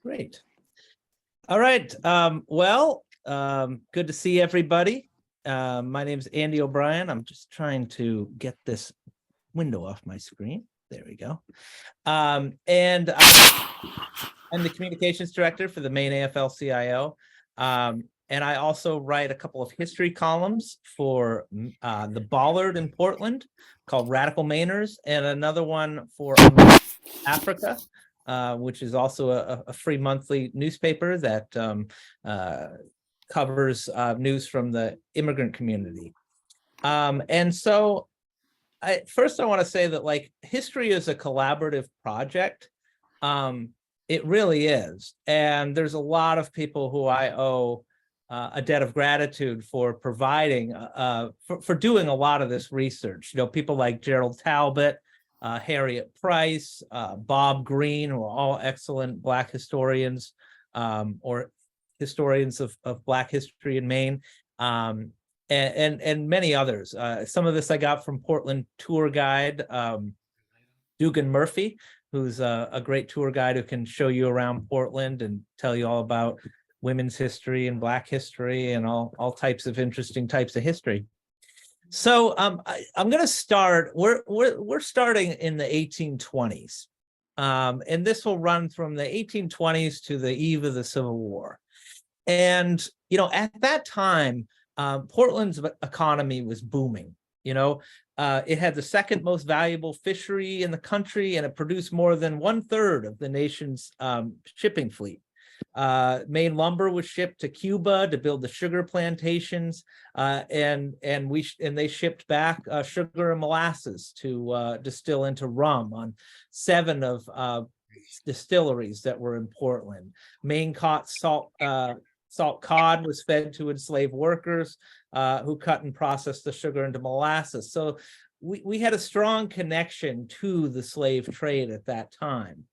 Great. All right. Good to see everybody. My name is Andy O'Brien. I'm just trying to get this window off my screen. There we go. I'm the communications director for the Maine AFL-CIO. And I also write a couple of history columns for the Bollard in Portland called Radical Mainers, and another one for Africa, which is also a free monthly newspaper that covers news from the immigrant community. And so first I want to say that history is a collaborative project. It really is. And there's a lot of people who I owe a debt of gratitude for providing, for doing a lot of this research. People like Gerald Talbot, Harriet Price, Bob Green, who are all excellent Black historians or historians of Black history in Maine, and many others. Some of this I got from Portland tour guide Dugan Murphy, who's a great tour guide who can show you around Portland and tell you all about women's history and Black history and all types of interesting types of history. So I'm going to start. We're starting in the 1820s, and this will run from the 1820s to the eve of the Civil War. And at that time, Portland's economy was booming. It had the second most valuable fishery in the country, and it produced more than 1/3 of the nation's shipping fleet. Maine lumber was shipped to Cuba to build the sugar plantations, and they shipped back sugar and molasses to distill into rum on 7 of distilleries that were in Portland. Maine caught salt cod was fed to enslaved workers who cut and processed the sugar into molasses. So we had a strong connection to the slave trade at that time.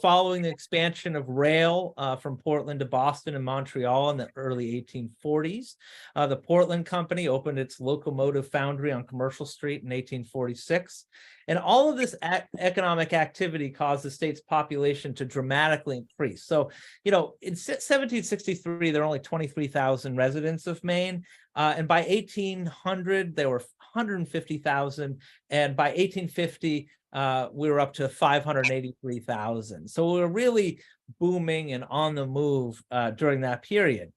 Following the expansion of rail from Portland to Boston and Montreal in the early 1840s, the Portland Company opened its locomotive foundry on Commercial Street in 1846. And all of this economic activity caused the state's population to dramatically increase. So, in 1763, there were only 23,000 residents of Maine. And by 1800, there were 150,000. And by 1850, we were up to 583,000. So we were really booming and on the move during that period.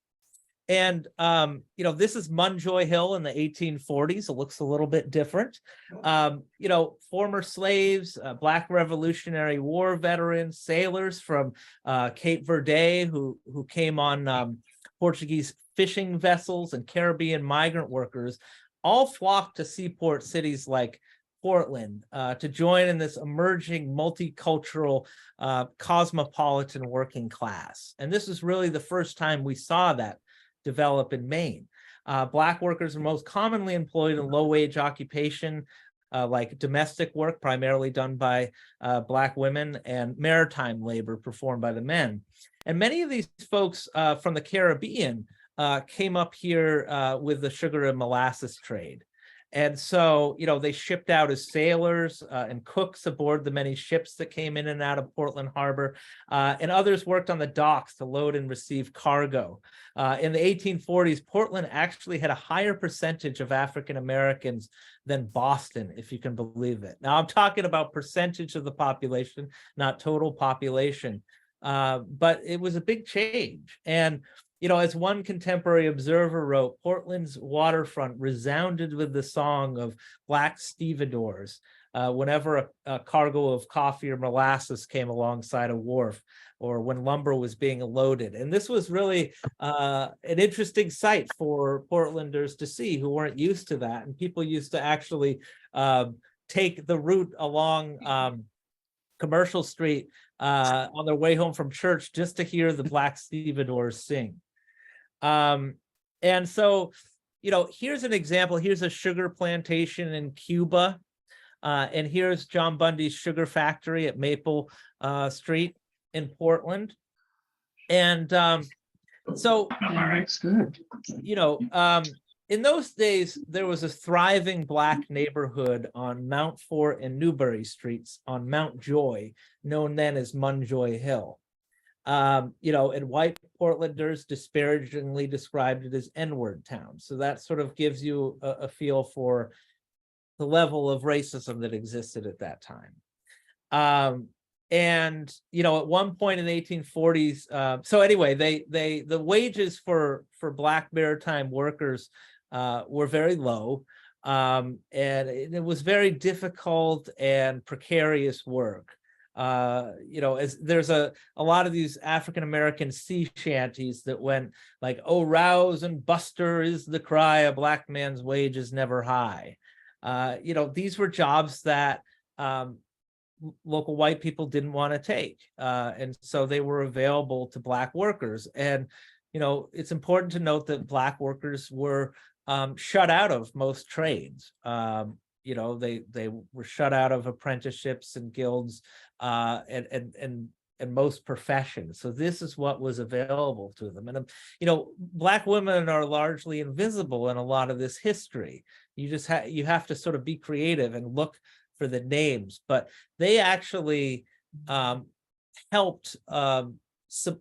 And, this is Munjoy Hill in the 1840s. It looks a little bit different. Former slaves, Black Revolutionary War veterans, sailors from Cape Verde who came on Portuguese fishing vessels, and Caribbean migrant workers all flocked to seaport cities like Portland to join in this emerging multicultural cosmopolitan working class. And this is really the first time we saw that develop in Maine. Black workers are most commonly employed in low-wage occupation like domestic work, primarily done by Black women, and maritime labor performed by the men. And many of these folks from the Caribbean came up here with the sugar and molasses trade. And so, they shipped out as sailors and cooks aboard the many ships that came in and out of Portland Harbor, and others worked on the docks to load and receive cargo. In the 1840s, Portland actually had a higher percentage of African Americans than Boston, if you can believe it. Now, I'm talking about percentage of the population, not total population, but it was a big change. And as one contemporary observer wrote, Portland's waterfront resounded with the song of Black stevedores whenever a cargo of coffee or molasses came alongside a wharf, or when lumber was being loaded. And this was really an interesting sight for Portlanders to see who weren't used to that. And people used to actually take the route along Commercial Street on their way home from church just to hear the Black stevedores sing. And so, here's an example. Here's a sugar plantation in Cuba. And here's John Bundy's sugar factory at Maple Street in Portland. And so that's good. in those days, there was a thriving Black neighborhood on Mount Fort and Newbury Streets on Mount Joy, known then as Munjoy Hill. And white Portlanders disparagingly described it as N-word town. So that sort of gives you a feel for the level of racism that existed at that time. At one point in the 1840s, so anyway, the wages for Black maritime workers were very low, and it was very difficult and precarious work. As there's a lot of these African-American sea shanties that went like, "Oh, rouse and buster is the cry, a Black man's wage is never high." These were jobs that local white people didn't want to take, and so they were available to Black workers. And it's important to note that Black workers were shut out of most trades. They were shut out of apprenticeships and guilds, and most professions. So this is what was available to them. And Black women are largely invisible in a lot of this history. You have to sort of be creative and look for the names, but they actually helped.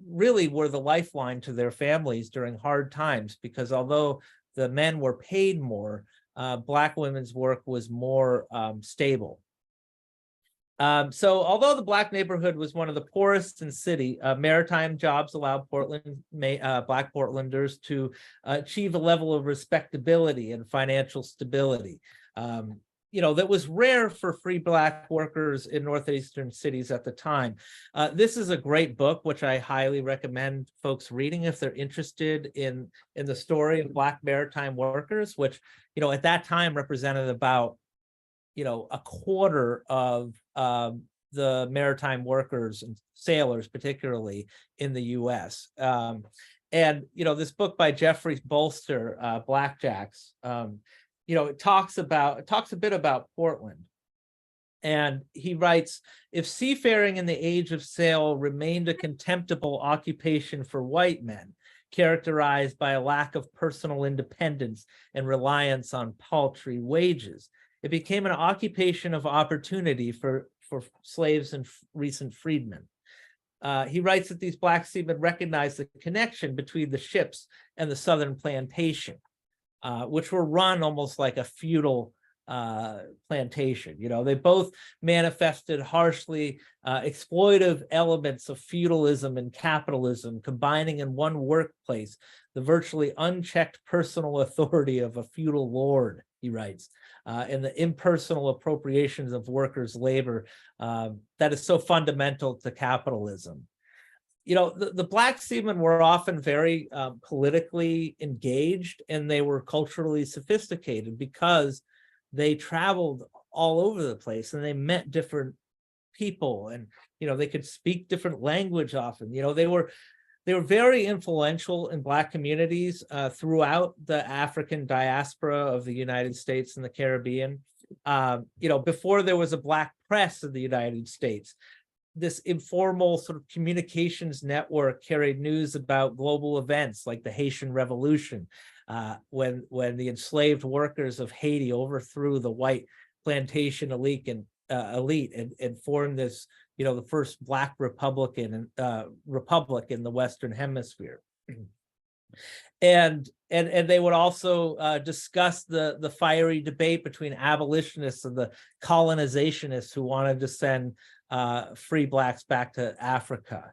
Really were the lifeline to their families during hard times, because although the men were paid more, Black women's work was more stable. So although the Black neighborhood was one of the poorest in the city, maritime jobs allowed Black Portlanders to achieve a level of respectability and financial stability. That was rare for free Black workers in northeastern cities at the time. This is a great book, which I highly recommend folks reading if they're interested in the story of Black maritime workers, which, at that time represented about, a quarter of the maritime workers and sailors, particularly in the U.S. This book by Jeffrey Bolster, Blackjacks, it talks a bit about Portland. And he writes, "If seafaring in the age of sail remained a contemptible occupation for white men, characterized by a lack of personal independence and reliance on paltry wages, it became an occupation of opportunity for slaves and recent freedmen." He writes that these Black seamen recognized the connection between the ships and the Southern plantation, which were run almost like a feudal plantation. They both manifested harshly exploitive elements of feudalism and capitalism, combining in one workplace the virtually unchecked personal authority of a feudal lord, he writes, and the impersonal appropriations of workers' labor that is so fundamental to capitalism. The Black seamen were often very politically engaged, and they were culturally sophisticated because they traveled all over the place and they met different people, and they could speak different language often. They were very influential in Black communities throughout the African diaspora of the United States and the Caribbean. Before there was a Black press in the United States, this informal sort of communications network carried news about global events like the Haitian Revolution, when the enslaved workers of Haiti overthrew the white plantation elite and formed this, the first Black republic in the Western Hemisphere. And they would also discuss the fiery debate between abolitionists and the colonizationists who wanted to send free Blacks back to Africa.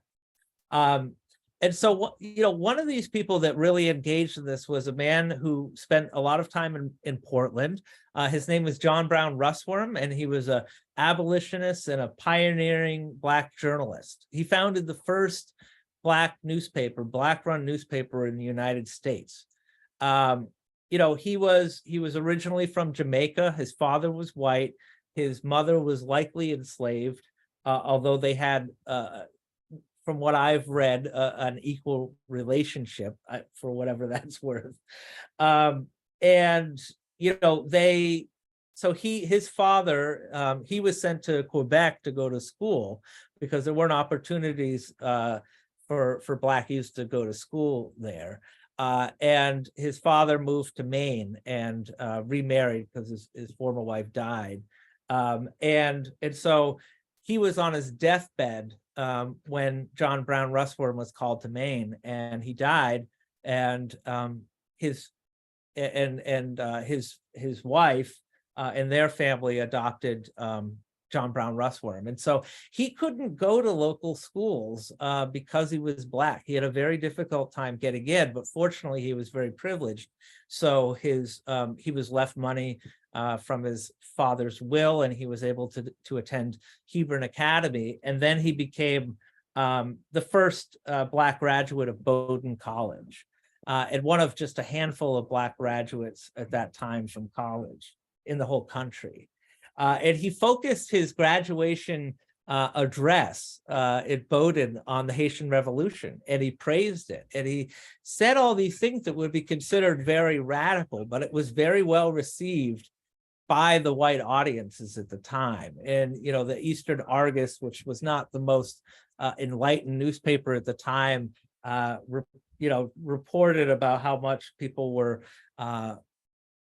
And so, one of these people that really engaged in this was a man who spent a lot of time in Portland. His name was John Brown Russwurm, and he was a abolitionist and a pioneering Black journalist. He founded the first Black Black-run newspaper in the United States. He was originally from Jamaica. His father was white. His mother was likely enslaved, although they had, from what I've read, an equal relationship, for whatever that's worth. His father, he was sent to Quebec to go to school because there weren't opportunities for Black youth to go to school there. And his father moved to Maine and remarried because his former wife died. And so he was on his deathbed when John Brown Russwurm was called to Maine, and he died. And his wife and their family adopted John Brown Russwurm. And so he couldn't go to local schools because he was Black. He had a very difficult time getting in, but fortunately he was very privileged. So he was left money from his father's will, and he was able to attend Hebron Academy. And then he became the first Black graduate of Bowdoin College, and one of just a handful of Black graduates at that time from college in the whole country. And he focused his graduation address at Bowdoin on the Haitian Revolution, and he praised it. And he said all these things that would be considered very radical, but it was very well received by the white audiences at the time. And, you know, the Eastern Argus, which was not the most enlightened newspaper at the time, reported about how much people were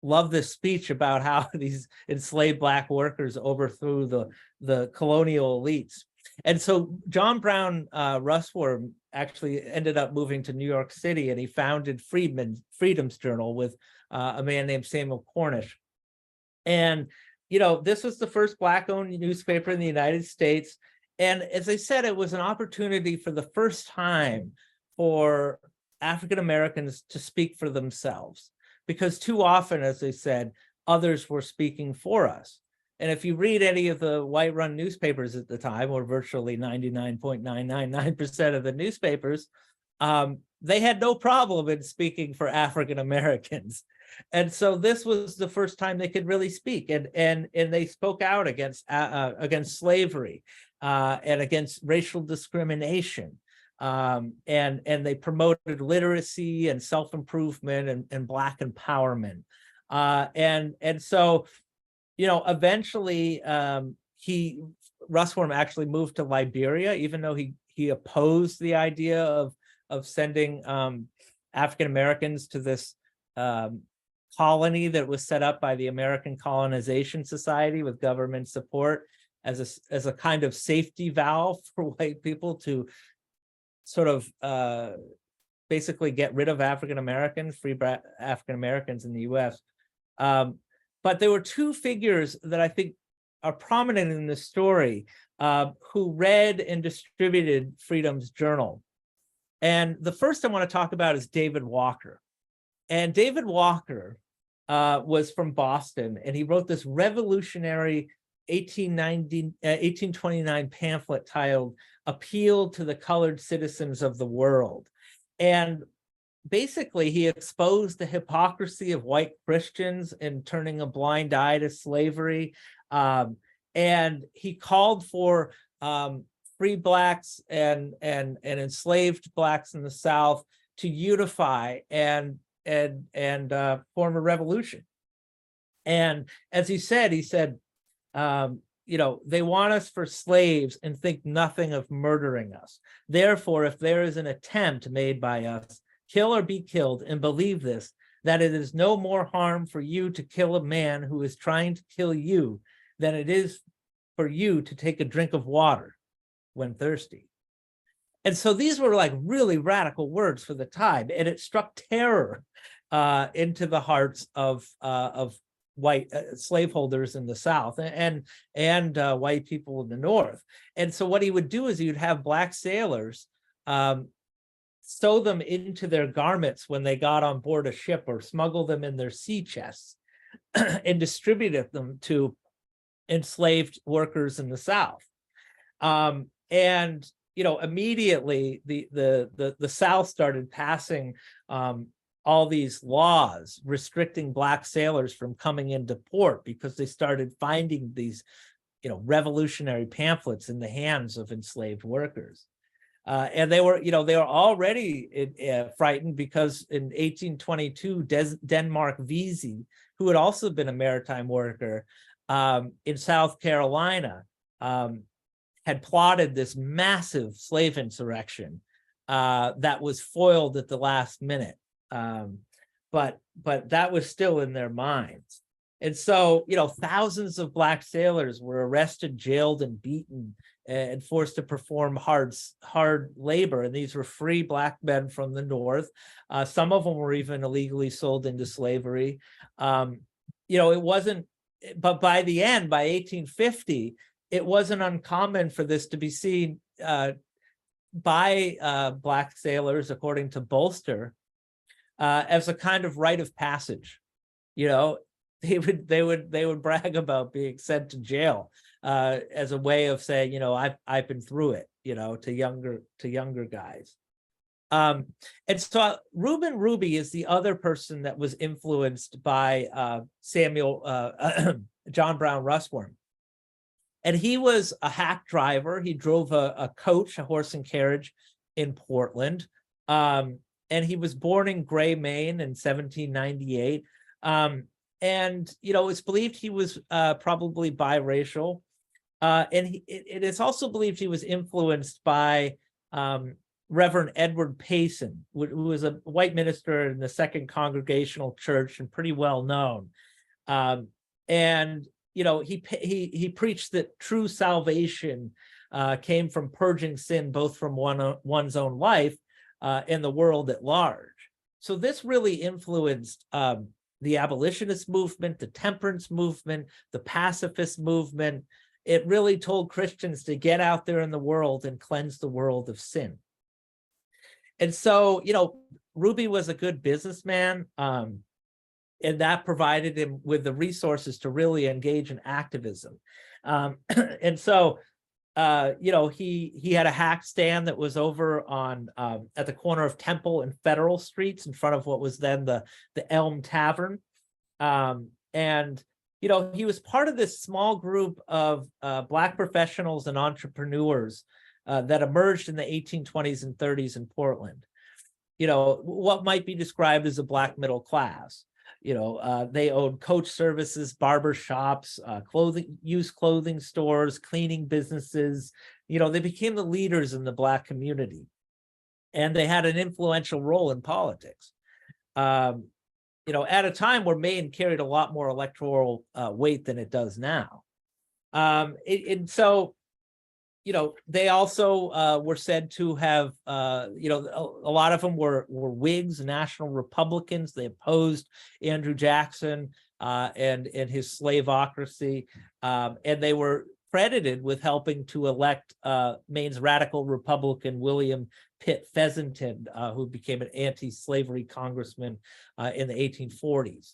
loved this speech about how these enslaved Black workers overthrew the colonial elites. And so John Brown Russwurm actually ended up moving to New York City, and he founded Freedom's Journal with a man named Samuel Cornish. And, you know, this was the first Black-owned newspaper in the United States. And as I said, it was an opportunity for the first time for African Americans to speak for themselves, because too often, as I said, others were speaking for us. And if you read any of the white-run newspapers at the time, or virtually 99.999% of the newspapers, they had no problem in speaking for African Americans. And so this was the first time they could really speak, and they spoke out against slavery and against racial discrimination. And they promoted literacy and self-improvement and Black empowerment. And so, you know, eventually Russwurm actually moved to Liberia, even though he opposed the idea of sending African Americans to this colony that was set up by the American Colonization Society with government support as a kind of safety valve for white people to sort of basically get rid of African Americans, free African Americans in the US. But there were two figures that I think are prominent in this story who read and distributed Freedom's Journal. And the first I want to talk about is David Walker. And David Walker was from Boston, and he wrote this revolutionary 1829 pamphlet titled "Appeal to the Colored Citizens of the World." And basically, he exposed the hypocrisy of white Christians in turning a blind eye to slavery. And he called for free Blacks and enslaved Blacks in the South to unify and form a revolution. And as he said, you know, they want us for slaves and think nothing of murdering us. Therefore, if there is an attempt made by us, kill or be killed, and believe this, that it is no more harm for you to kill a man who is trying to kill you than it is for you to take a drink of water when thirsty. And so these were like really radical words for the time, and it struck terror into the hearts of white slaveholders in the South and white people in the North. And so what he would do is he would have Black sailors sew them into their garments when they got on board a ship, or smuggle them in their sea chests and distributed them to enslaved workers in the South. And you know, immediately the South started passing all these laws restricting Black sailors from coming into port, because they started finding these, you know, revolutionary pamphlets in the hands of enslaved workers. And they were already frightened, because in 1822, Denmark Vesey, who had also been a maritime worker in South Carolina, had plotted this massive slave insurrection that was foiled at the last minute. But that was still in their minds. And so, thousands of black sailors were arrested, jailed, and beaten, and forced to perform hard labor. And these were free black men from the North. Some of them were even illegally sold into slavery. It wasn't, but by the end, by 1850, it wasn't uncommon for this to be seen by black sailors, according to Bolster, as a kind of rite of passage. They would brag about being sent to jail as a way of saying, I've been through it, to younger guys. And so Reuben Ruby is the other person that was influenced by John Brown Russwurm. And he was a hack driver. He drove a coach, a horse and carriage in Portland. And he was born in Gray, Maine in 1798. And, it's believed he was probably biracial. And it is also believed he was influenced by Reverend Edward Payson, who was a white minister in the Second Congregational Church and pretty well known. And he preached that true salvation came from purging sin, both from one's own life and the world at large. So this really influenced the abolitionist movement, the temperance movement, the pacifist movement. It really told Christians to get out there in the world and cleanse the world of sin. And so, Ruby was a good businessman, and that provided him with the resources to really engage in activism. And so, he had a hack stand that was over on at the corner of Temple and Federal Streets in front of what was then the Elm Tavern. And he was part of this small group of black professionals and entrepreneurs that emerged in the 1820s and 30s in Portland. What might be described as a black middle class. They owned coach services, barber shops, used clothing stores, cleaning businesses. They became the leaders in the black community, and they had an influential role in politics. At a time where Maine carried a lot more electoral weight than it does now. And so, they also were said to have, a lot of them were Whigs, National Republicans. They opposed Andrew Jackson and his slaveocracy. And they were credited with helping to elect Maine's radical Republican William Pitt Pheasanton, who became an anti-slavery congressman in the 1840s,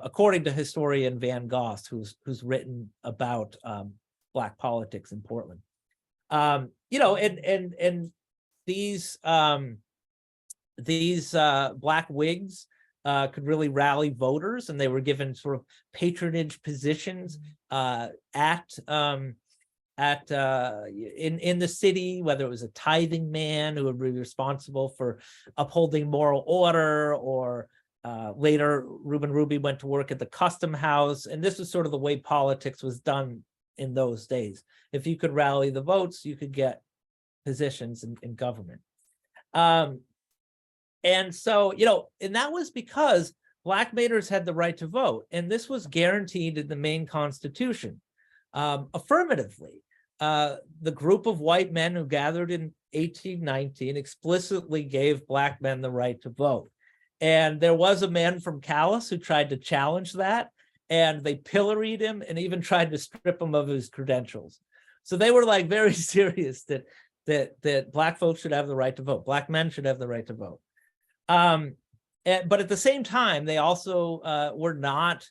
according to historian Van Gost, who's written about Black politics in Portland. And these Black Whigs could really rally voters, and they were given sort of patronage positions in the city, whether it was a tithing man who would be responsible for upholding moral order, or later Reuben Ruby went to work at the custom house. And this was sort of the way politics was done in those days. If you could rally the votes, you could get positions in government. And so, and that was because Black Mainers had the right to vote. And this was guaranteed in the Maine Constitution affirmatively. The group of white men who gathered in 1819 explicitly gave Black men the right to vote. And there was a man from Calais who tried to challenge that, and they pilloried him and even tried to strip him of his credentials. So they were like very serious that Black folks should have the right to vote. Black men should have the right to vote. But at the same time, they also were not,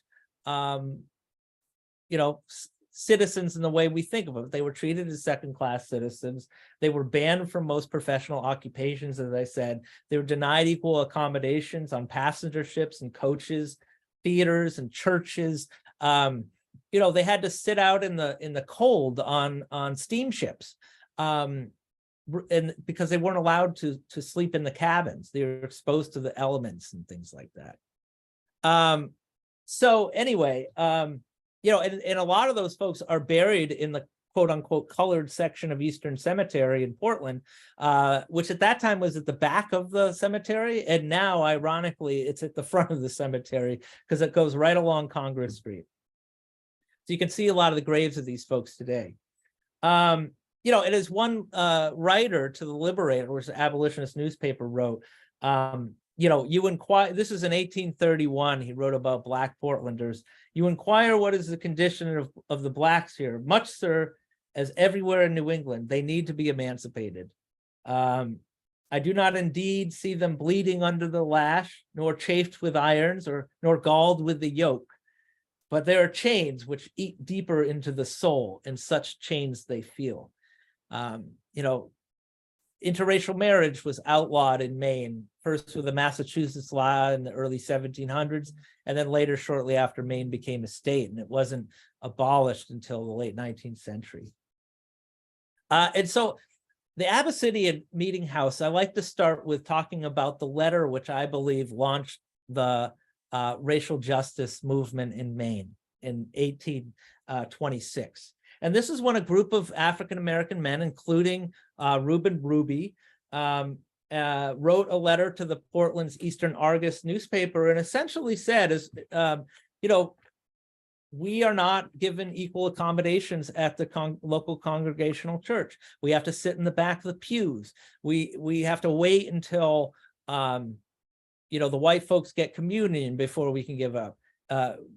citizens in the way we think of them. They were treated as second-class citizens. They were banned from most professional occupations, as I said. They were denied equal accommodations on passenger ships and coaches, theaters and churches. They had to sit out in the cold on steamships, and because they weren't allowed to sleep in the cabins. They were exposed to the elements and things like that. So anyway, and a lot of those folks are buried in the quote unquote colored section of Eastern Cemetery in Portland, which at that time was at the back of the cemetery. And now, ironically, it's at the front of the cemetery because it goes right along Congress Street. So you can see a lot of the graves of these folks today. You know, and as one writer to the Liberator, which the abolitionist newspaper, wrote, you know, you inquire, this is in 1831, he wrote about Black Portlanders. You inquire what is the condition of the Blacks here. Much, sir, as everywhere in New England, they need to be emancipated. I do not indeed see them bleeding under the lash, nor chafed with irons, nor galled with the yoke. But there are chains which eat deeper into the soul, and such chains they feel. You know, interracial marriage was outlawed in Maine, first with the Massachusetts law in the early 1700s, and then later, shortly after Maine became a state, and it wasn't abolished until the late 19th century. And so the Abyssinian Meetinghouse, I like to start with talking about the letter which I believe launched the racial justice movement in Maine in 1826. And this is when a group of African-American men, including Reuben Ruby, wrote a letter to the Portland's Eastern Argus newspaper and essentially said, you know, we are not given equal accommodations at the local congregational church. We have to sit in the back of the pews. We have to wait until, you know, the white folks get communion before we can give up,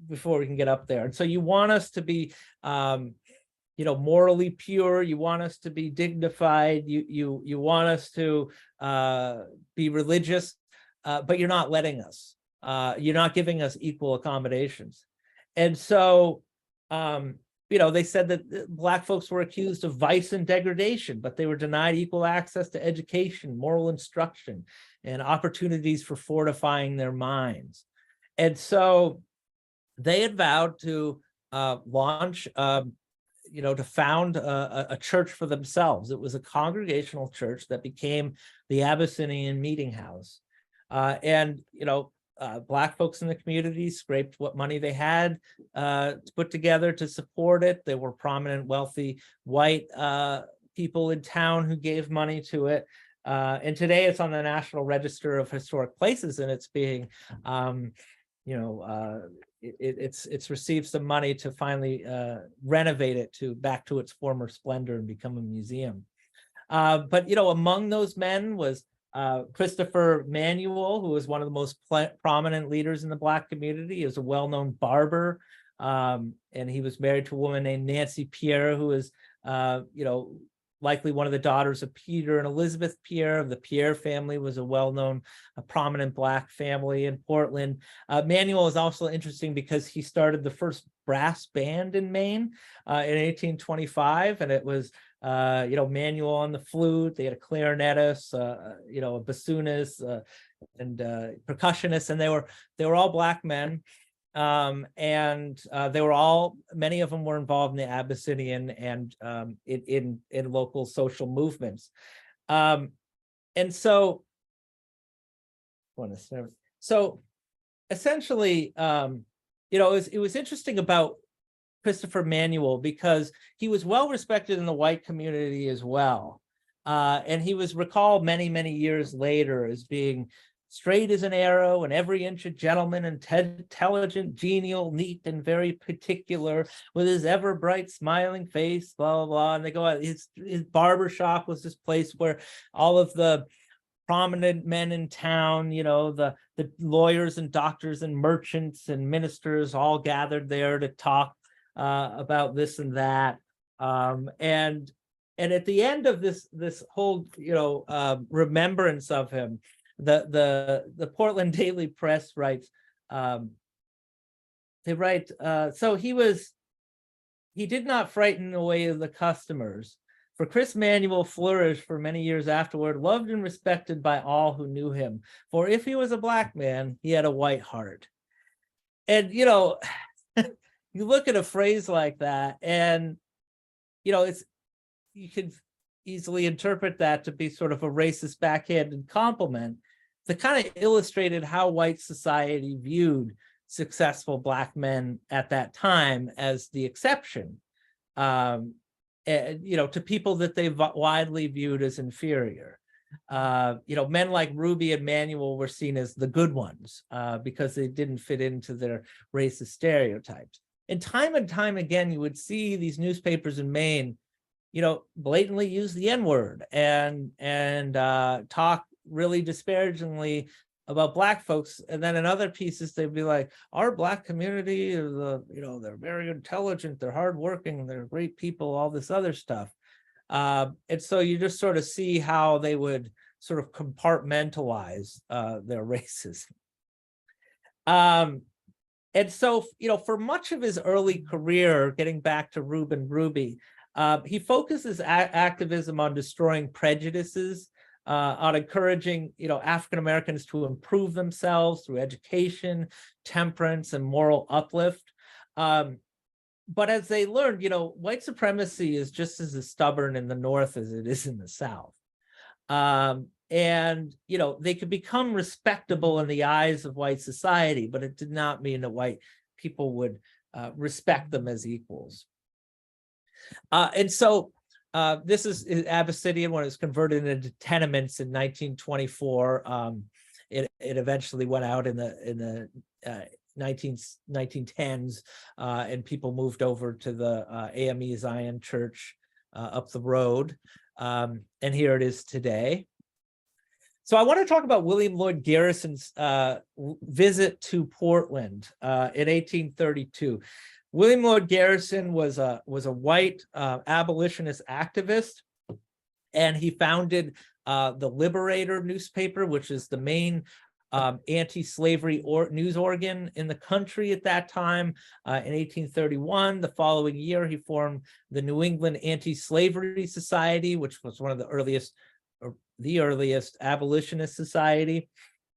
before we can get up there. And so you want us to be, you know, morally pure. You want us to be dignified. You want us to be religious, but you're not letting us. You're not giving us equal accommodations. And so, you know, they said that Black folks were accused of vice and degradation, but they were denied equal access to education, moral instruction, and opportunities for fortifying their minds. And so they had vowed to launch, you know, to found a church for themselves. It was a congregational church that became the Abyssinian Meetinghouse. And, you know, Black folks in the community scraped what money they had to put together to support it. There were prominent, wealthy, white people in town who gave money to it. And today it's on the National Register of Historic Places, and it's being, you know, it's received some money to finally renovate it back to its former splendor and become a museum. But, you know, among those men was Christopher Manuel, who was one of the most prominent leaders in the Black community. He was a well-known barber, and he was married to a woman named Nancy Pierre, who was, you know, likely one of the daughters of Peter and Elizabeth Pierre. Of the Pierre family was a well-known, prominent Black family in Portland. Manuel is also interesting because he started the first brass band in Maine in 1825, and it was you know, Manuel on the flute. They had a clarinetist, you know, a bassoonist, and percussionist, and they were all Black men. And they were all, many of them were involved in the Abyssinian and in local social movements. And so, essentially, you know, it was interesting about Christopher Manuel because he was well respected in the white community as well. And he was recalled many, many years later as being straight as an arrow and every inch a gentleman, intelligent, genial, neat, and very particular, with his ever bright smiling face, blah, blah, blah. And they go out, his barber shop was this place where all of the prominent men in town, you know, the lawyers and doctors and merchants and ministers all gathered there to talk about this and that. And at the end of this whole, you know, remembrance of him, the Portland Daily Press writes, they write, so he did not frighten away the customers, for Chris Manuel flourished for many years afterward, loved and respected by all who knew him. For if he was a Black man, he had a white heart. And, you know, you look at a phrase like that, and, you know, you could easily interpret that to be sort of a racist backhanded compliment that kind of illustrated how white society viewed successful Black men at that time as the exception. to people that they widely viewed as inferior. Men like Ruby and Manuel were seen as the good ones because they didn't fit into their racist stereotypes. And time again, you would see these newspapers in Maine, blatantly use the N-word and talk really disparagingly about Black folks. And then in other pieces, they'd be like, our Black community is, they're very intelligent, they're hardworking, they're great people, all this other stuff. And so you just sort of see how they would sort of compartmentalize their racism. And so, for much of his early career, getting back to Reuben Ruby, he focuses activism on destroying prejudices, on encouraging, African Americans to improve themselves through education, temperance, and moral uplift. But as they learned, white supremacy is just as stubborn in the North as it is in the South. And they could become respectable in the eyes of white society, but it did not mean that white people would respect them as equals. And so this is Abyssinian when it was converted into tenements in 1924. It eventually went out in the 1910s, and people moved over to the AME Zion Church up the road. And here it is today. So I want to talk about William Lloyd Garrison's visit to Portland in 1832. William Lloyd Garrison was a white abolitionist activist, and he founded the Liberator newspaper, which is the main anti-slavery news organ in the country at that time. In 1831, the following year, he formed the New England Anti-Slavery Society, which was one of the earliest abolitionist society.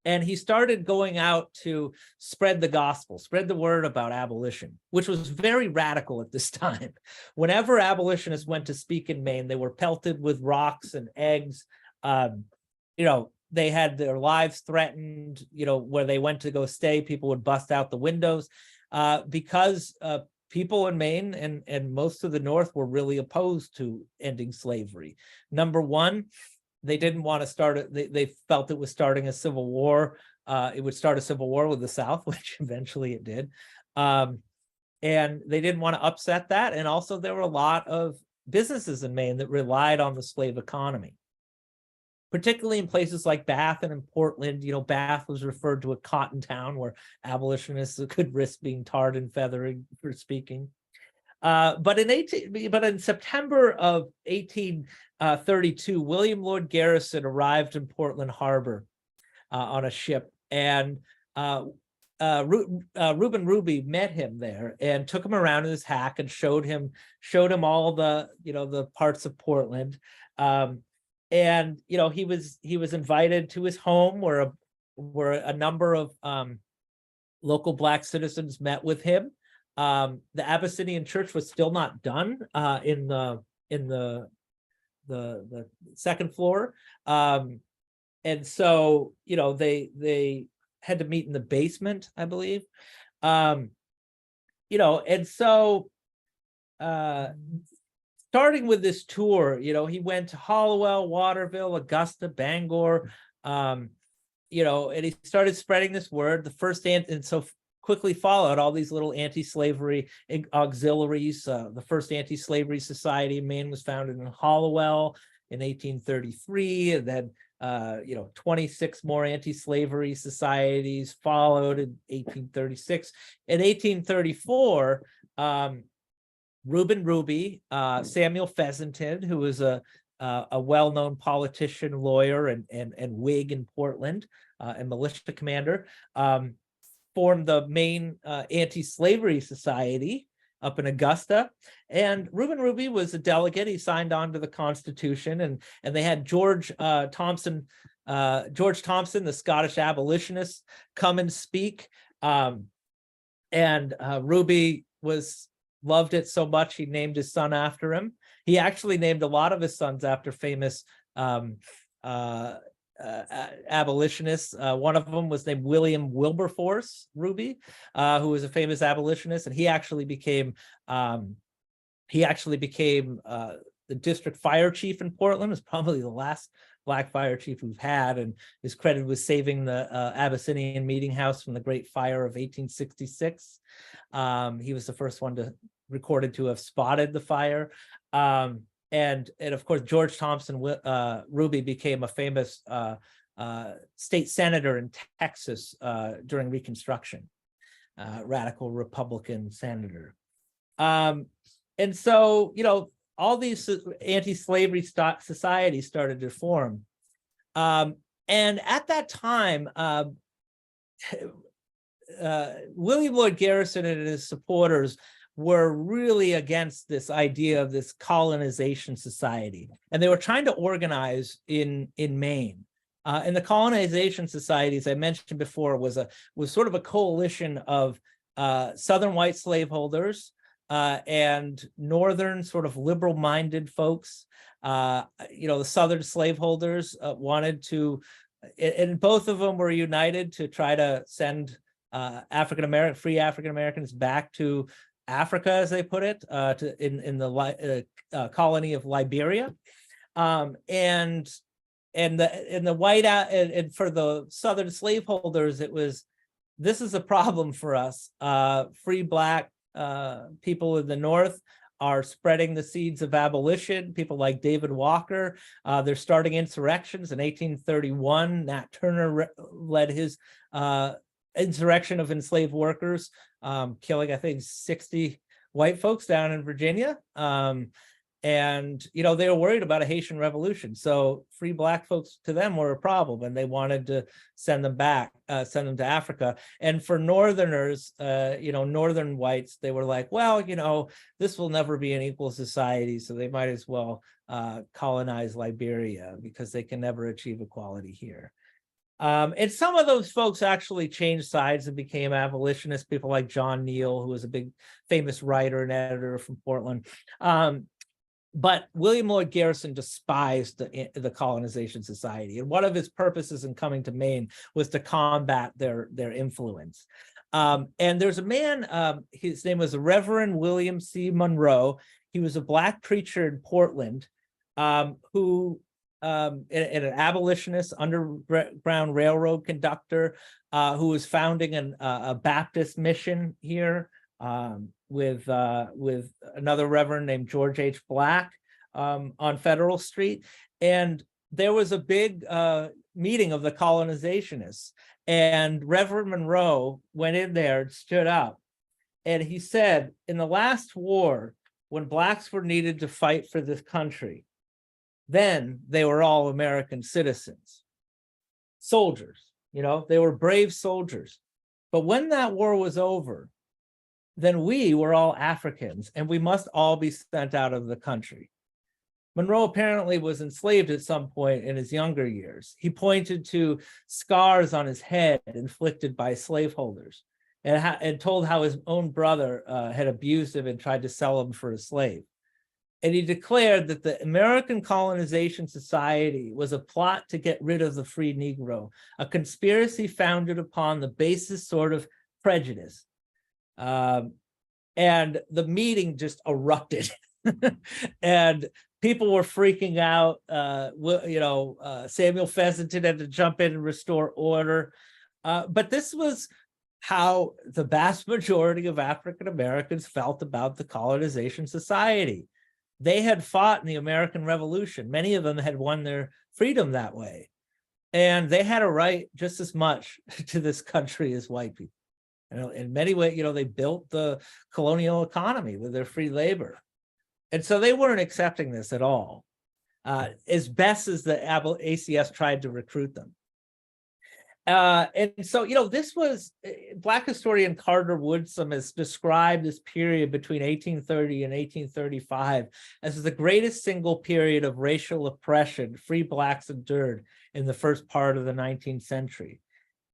And he started going out to spread the gospel, spread the word about abolition, which was very radical at this time. Whenever abolitionists went to speak in Maine, they were pelted with rocks and eggs. They had their lives threatened, where they went to go stay, people would bust out the windows because people in Maine and most of the North were really opposed to ending slavery. Number one, they didn't want to start they felt it was starting a civil war. It would start a civil war with the South, which eventually it did. And they didn't want to upset that. And also there were a lot of businesses in Maine that relied on the slave economy, particularly in places like Bath and in Portland. Bath was referred to a cotton town where abolitionists could risk being tarred and feathered for speaking. But in September of 1832, William Lloyd Garrison arrived in Portland Harbor on a ship, and Reuben Ruby met him there and took him around in his hack and showed him all the parts of Portland. And he was invited to his home where a number of local Black citizens met with him. The Abyssinian Church was still not done in the second floor, and so they had to meet in the basement, I believe. And so starting with this tour, he went to Hollowell, Waterville, Augusta, Bangor, and he started spreading this word. The first and so quickly followed all these little anti-slavery auxiliaries. The first anti-slavery society in Maine was founded in Hollowell in 1833, and then 26 more anti-slavery societies followed in 1836. In 1834, Reuben Ruby, Samuel Pheasanton, who was a well-known politician, lawyer, and Whig in Portland, and militia commander, formed the Maine Anti-Slavery Society up in Augusta. And Reuben Ruby was a delegate. He signed on to the Constitution, and they had George Thompson, the Scottish abolitionist, come and speak. And Ruby loved it so much he named his son after him. He actually named a lot of his sons after famous abolitionists. One of them was named William Wilberforce Ruby, who was a famous abolitionist, and he actually became He actually became the district fire chief in Portland. Is probably the last Black fire chief we've had, and is credited with saving the Abyssinian Meetinghouse from the Great Fire of 1866. He was the first one recorded to have spotted the fire. And of course, George Thompson Ruby became a famous state senator in Texas during Reconstruction, radical Republican senator. And so, all these anti-slavery societies started to form. And at that time, William Lloyd Garrison and his supporters were really against this idea of this colonization society. And they were trying to organize in Maine. And the Colonization Society, as I mentioned before, was sort of a coalition of Southern white slaveholders, and Northern sort of liberal-minded folks. The Southern slaveholders wanted to, and both of them were united to try to send free African Americans back to Africa, as they put it, in the colony of Liberia, and the white and for the Southern slaveholders, it was, this is a problem for us. Free Black people in the North are spreading the seeds of abolition. People like David Walker, they're starting insurrections. In 1831, Nat Turner led his insurrection of enslaved workers, killing, I think, 60 white folks down in Virginia. And they were worried about a Haitian revolution. So free Black folks, to them, were a problem, and they wanted to send them back, send them to Africa. And for Northerners, Northern whites, they were like, well, this will never be an equal society, so they might as well colonize Liberia, because they can never achieve equality here. And some of those folks actually changed sides and became abolitionists, people like John Neal, who was a big famous writer and editor from Portland. But William Lloyd Garrison despised the Colonization Society, and one of his purposes in coming to Maine was to combat their influence. And there's a man, his name was Reverend William C. Monroe. He was a Black preacher in Portland, who an abolitionist, Underground Railroad conductor, who was founding a Baptist mission here, with another reverend named George H. Black, on Federal Street. And there was a big meeting of the colonizationists, and Reverend Monroe went in there and stood up, and he said, in the last war, when Blacks were needed to fight for this country, then they were all American citizens, soldiers, they were brave soldiers. But when that war was over, then we were all Africans, and we must all be sent out of the country. Monroe apparently was enslaved at some point in his younger years. He pointed to scars on his head inflicted by slaveholders, and told how his own brother had abused him and tried to sell him for a slave. And he declared that the American Colonization Society was a plot to get rid of the free Negro, a conspiracy founded upon the basest sort of prejudice. And the meeting just erupted, and people were freaking out. Samuel Fessenden had to jump in and restore order. But this was how the vast majority of African Americans felt about the Colonization Society. They had fought in the American Revolution. Many of them had won their freedom that way. And they had a right just as much to this country as white people. In many ways, they built the colonial economy with their free labor. And so they weren't accepting this at all, as best as the ACS tried to recruit them. And so, this was, Black historian Carter Woodsum has described this period between 1830 and 1835 as the greatest single period of racial oppression free Blacks endured in the first part of the 19th century.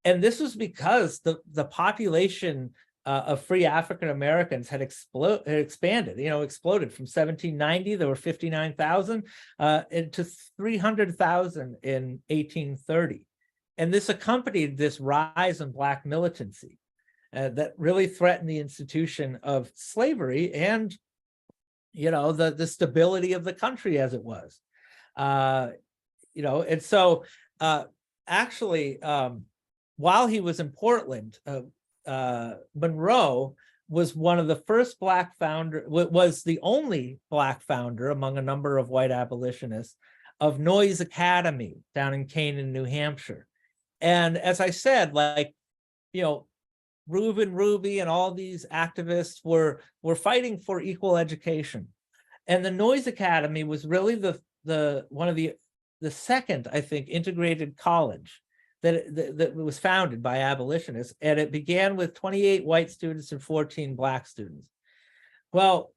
And this was because the population of free African Americans had expanded, exploded. From 1790, there were 59,000 to 300,000 in 1830. And this accompanied this rise in Black militancy that really threatened the institution of slavery and, the stability of the country as it was. And so actually, while he was in Portland, Monroe was one of the first Black founder, was the only Black founder among a number of white abolitionists of Noyes Academy down in Canaan, New Hampshire. And as I said, Reuben Ruby and all these activists were fighting for equal education. And the Noyes Academy was really one of the second, I think, integrated college that was founded by abolitionists, and it began with 28 white students and 14 Black students. Well,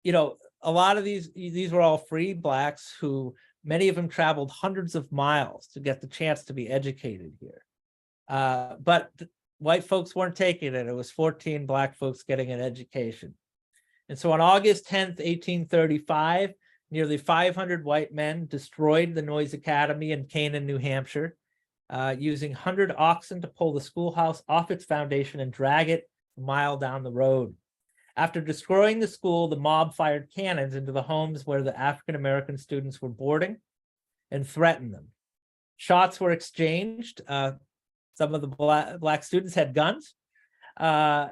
a lot of these were all free Blacks who, many of them traveled hundreds of miles to get the chance to be educated here. But white folks weren't taking it. It was 14 Black folks getting an education. And so on August 10th, 1835, nearly 500 white men destroyed the Noyes Academy in Canaan, New Hampshire, using 100 oxen to pull the schoolhouse off its foundation and drag it a mile down the road. After destroying the school, the mob fired cannons into the homes where the African-American students were boarding and threatened them. Shots were exchanged. Some of the Black students had guns,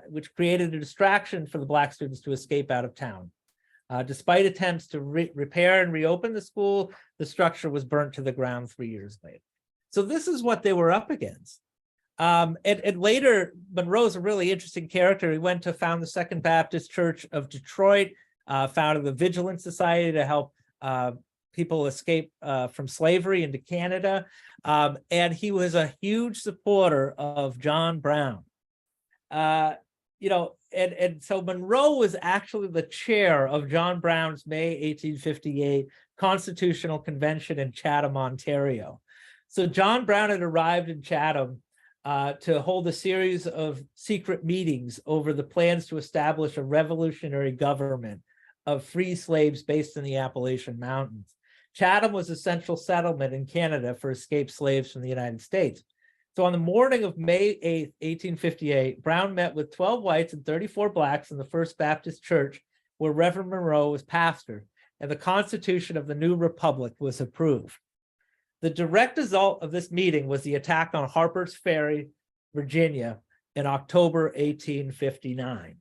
which created a distraction for the Black students to escape out of town. Despite attempts to repair and reopen the school, the structure was burnt to the ground 3 years later. So this is what they were up against. And later, Monroe's a really interesting character. He went to found the Second Baptist Church of Detroit, founded the Vigilant Society to help people escape from slavery into Canada. And he was a huge supporter of John Brown. And so Monroe was actually the chair of John Brown's May 1858 Constitutional Convention in Chatham, Ontario. So John Brown had arrived in Chatham to hold a series of secret meetings over the plans to establish a revolutionary government of free slaves based in the Appalachian Mountains. Chatham was a central settlement in Canada for escaped slaves from the United States. So on the morning of May 8th, 1858, Brown met with 12 whites and 34 Blacks in the First Baptist Church, where Reverend Monroe was pastor, and the Constitution of the new republic was approved. The direct result of this meeting was the attack on Harper's Ferry, Virginia, in October 1859.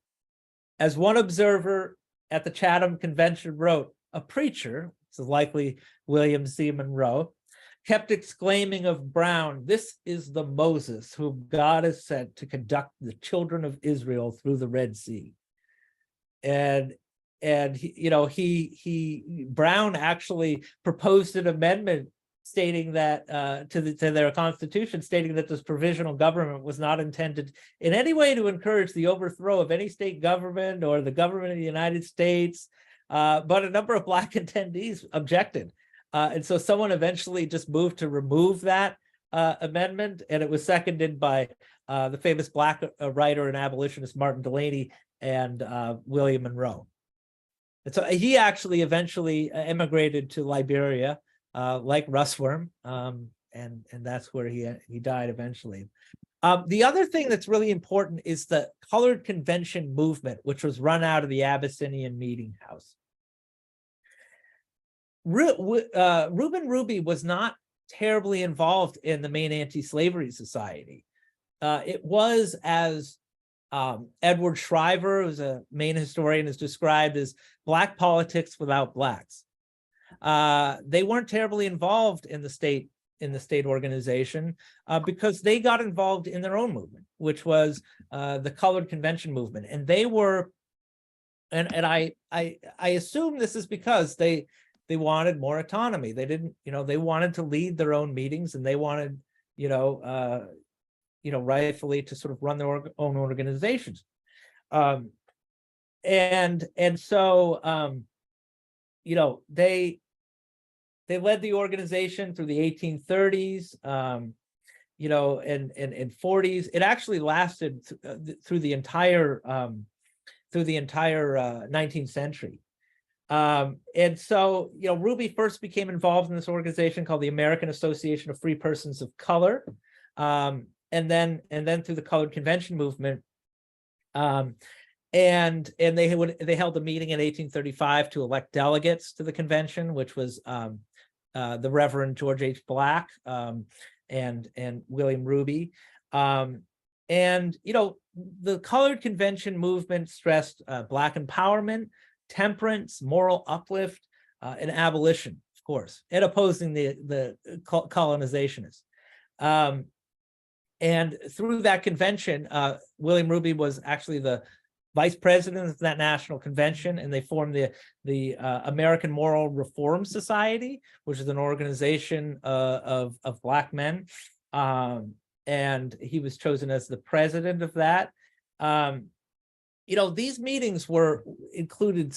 As one observer at the Chatham Convention wrote, a preacher, this is likely William C. Monroe, kept exclaiming of Brown, "This is the Moses whom God has sent to conduct the children of Israel through the Red Sea." And Brown actually proposed an amendment stating that to their constitution, stating that this provisional government was not intended in any way to encourage the overthrow of any state government or the government of the United States. But a number of Black attendees objected. And so someone eventually just moved to remove that amendment, and it was seconded by the famous Black writer and abolitionist Martin Delany and William Monroe. And so he actually eventually immigrated to Liberia, like Russworm, and that's where he died eventually. The other thing that's really important is the colored convention movement, which was run out of the Abyssinian Meetinghouse. Reuben Ruby was not terribly involved in the Maine Anti-Slavery Society. It was, as Edward Shriver, who's a Maine historian, is described as Black politics without Blacks. They weren't terribly involved in the state organization because they got involved in their own movement, which was the colored convention movement, and they were, and I assume this is because they wanted more autonomy. They didn't, they wanted to lead their own meetings, and they wanted, rightfully to sort of run their own organizations. So they led the organization through the 1830s, and 40s. It actually lasted through the entire 19th century. And so, Ruby first became involved in this organization called the American Association of Free Persons of Color, and then through the Colored Convention movement. And they held a meeting in 1835 to elect delegates to the convention, which was the Reverend George H. Black and William Ruby. And the colored convention movement stressed Black empowerment, temperance, moral uplift, and abolition, of course, and opposing the colonizationists. And through that convention, William Ruby was actually the vice president of that national convention, and they formed the American Moral Reform Society, which is an organization of Black men. And he was chosen as the president of that. These meetings included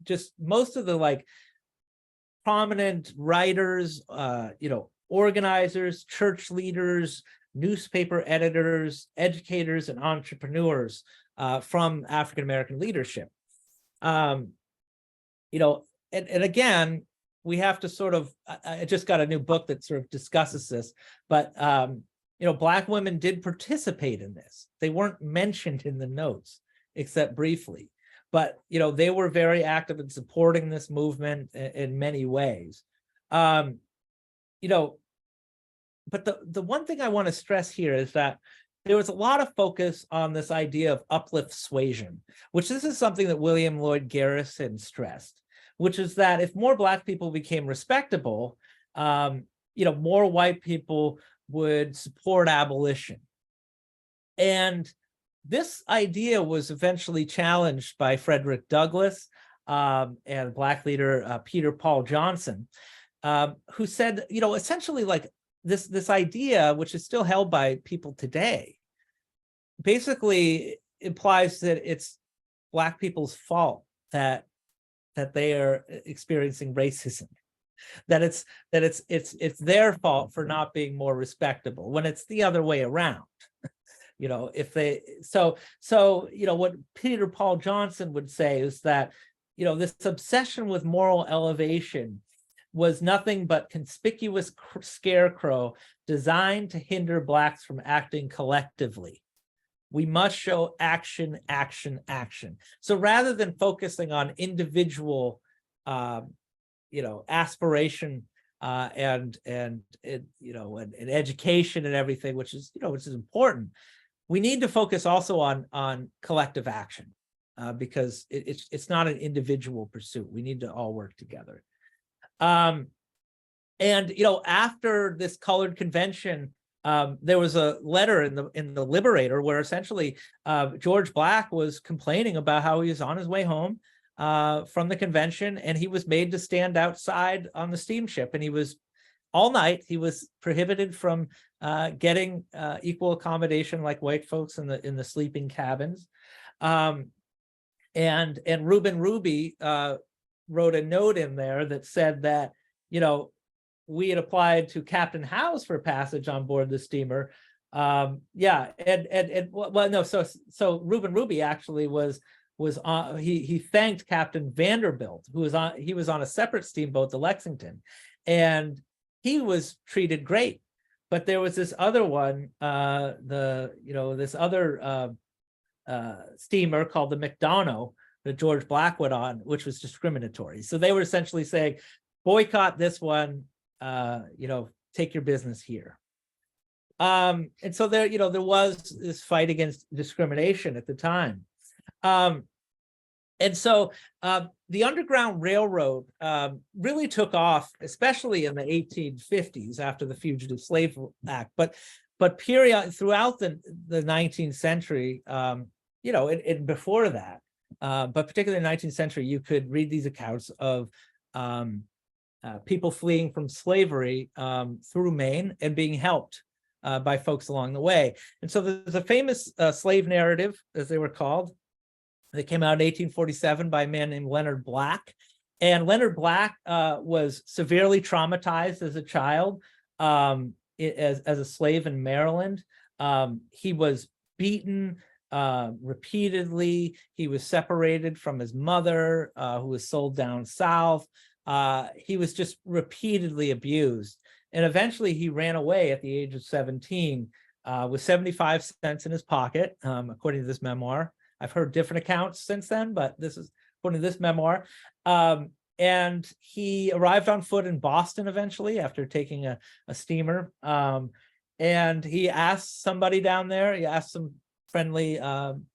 just most of the prominent writers, organizers, church leaders, newspaper editors, educators, and entrepreneurs from African-American leadership. And again, we have to sort of, I just got a new book that sort of discusses this, but Black women did participate in this. They weren't mentioned in the notes, except briefly, but they were very active in supporting this movement in many ways. But the one thing I want to stress here is that there was a lot of focus on this idea of uplift suasion, which this is something that William Lloyd Garrison stressed, which is that if more Black people became respectable, more white people would support abolition. And this idea was eventually challenged by Frederick Douglass and Black leader Peter Paul Johnson, who said, essentially this idea, which is still held by people today, basically implies that it's Black people's fault that they are experiencing racism, that it's their fault for not being more respectable, when it's the other way around. What Peter Paul Johnson would say is that this obsession with moral elevation was nothing but conspicuous scarecrow designed to hinder Blacks from acting collectively. We must show action, action, action. So rather than focusing on individual, aspiration and education and everything, which is important, we need to focus also on collective action because it's not an individual pursuit. We need to all work together. And after this colored convention, there was a letter in the Liberator where essentially George Black was complaining about how he was on his way home from the convention, and he was made to stand outside on the steamship, and he was all night. He was prohibited from getting equal accommodation like white folks in the sleeping cabins. And Reuben Ruby wrote a note in there that said that we had applied to Captain Howe's for passage on board the steamer. So Reuben Ruby actually was on. He thanked Captain Vanderbilt, who was on. He was on a separate steamboat, the Lexington, and he was treated great. But there was this other one, this other steamer called the McDonough that George Black went on, which was discriminatory. So they were essentially saying, boycott this one. Take your business here. And so there was this fight against discrimination at the time. And so the Underground Railroad really took off, especially in the 1850s after the Fugitive Slave Act, but throughout the 19th century, and before that, but particularly in the 19th century, you could read these accounts of people fleeing from slavery through Maine and being helped by folks along the way. And so there's a famous slave narrative, as they were called, that came out in 1847 by a man named Leonard Black. And Leonard Black was severely traumatized as a child as a slave in Maryland. He was beaten repeatedly. He was separated from his mother, who was sold down south. He was just repeatedly abused. And eventually he ran away at the age of 17 with 75 cents in his pocket, according to this memoir. I've heard different accounts since then, but this is according to this memoir. And he arrived on foot in Boston eventually after taking a steamer. And he asked somebody down there, he asked some friendly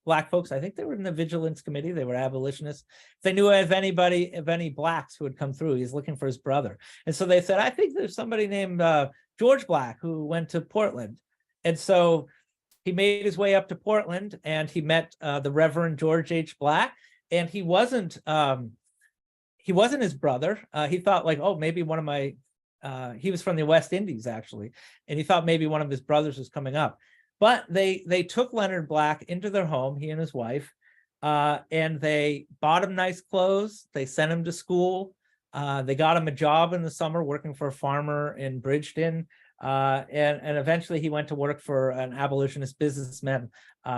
Black folks, I think they were in the Vigilance Committee, they were abolitionists, if they knew of any Blacks who had come through. He's looking for his brother. And so they said, I think there's somebody named George Black who went to Portland. And so he made his way up to Portland and he met the Reverend George H. Black. And he wasn't his brother. He thought like, oh, maybe one of my, he was from the West Indies actually. And he thought maybe one of his brothers was coming up. But they took Leonard Black into their home, he and his wife, and they bought him nice clothes. They sent him to school. They got him a job in the summer working for a farmer in Bridgeton. And eventually he went to work for an abolitionist businessman,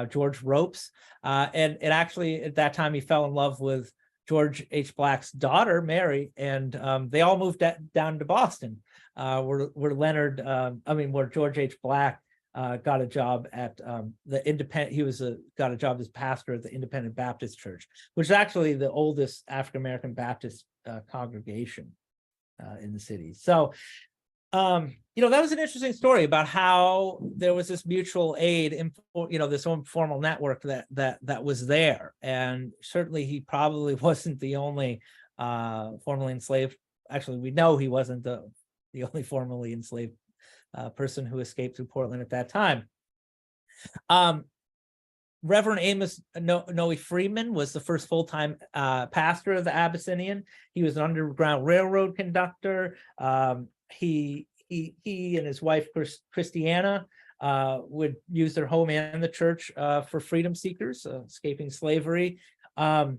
George Ropes. And actually at that time he fell in love with George H. Black's daughter, Mary, and they all moved down to Boston, where George H. Black got a job at the Independent. He got a job as pastor at the Independent Baptist Church, which is actually the oldest African-American Baptist congregation in the city. So, that was an interesting story about how there was this mutual aid, this informal network that was there. And certainly he probably wasn't the only formerly enslaved. Actually, we know he wasn't the only formerly enslaved person who escaped through Portland at that time. Reverend Amos Freeman was the first full-time pastor of the Abyssinian. He was an Underground Railroad conductor. He and his wife Christiana would use their home and the church for freedom seekers escaping slavery. It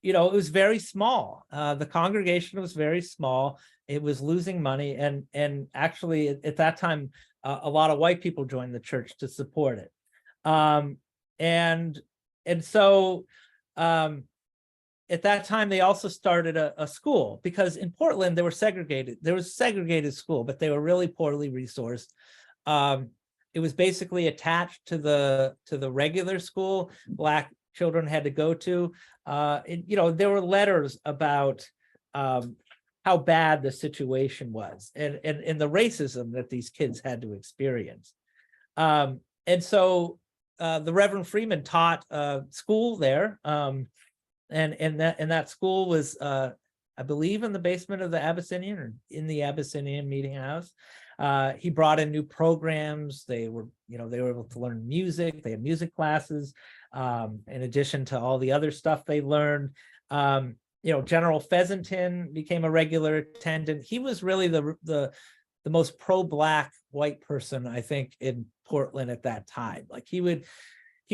was very small. The congregation was very small. It was losing money, and actually at that time, a lot of white people joined the church to support it. And so at that time, they also started a school, because in Portland, there was segregated school, but they were really poorly resourced. It was basically attached to the regular school Black children had to go to. There were letters about how bad the situation was and the racism that these kids had to experience. And so the Reverend Freeman taught school there. And that school was, I believe, in the basement of the Abyssinian, or in the Abyssinian Meetinghouse. He brought in new programs. They were able to learn music. They had music classes, in addition to all the other stuff they learned. General Pheasanton became a regular attendant. He was really the most pro-Black white person, I think, in Portland at that time. Like he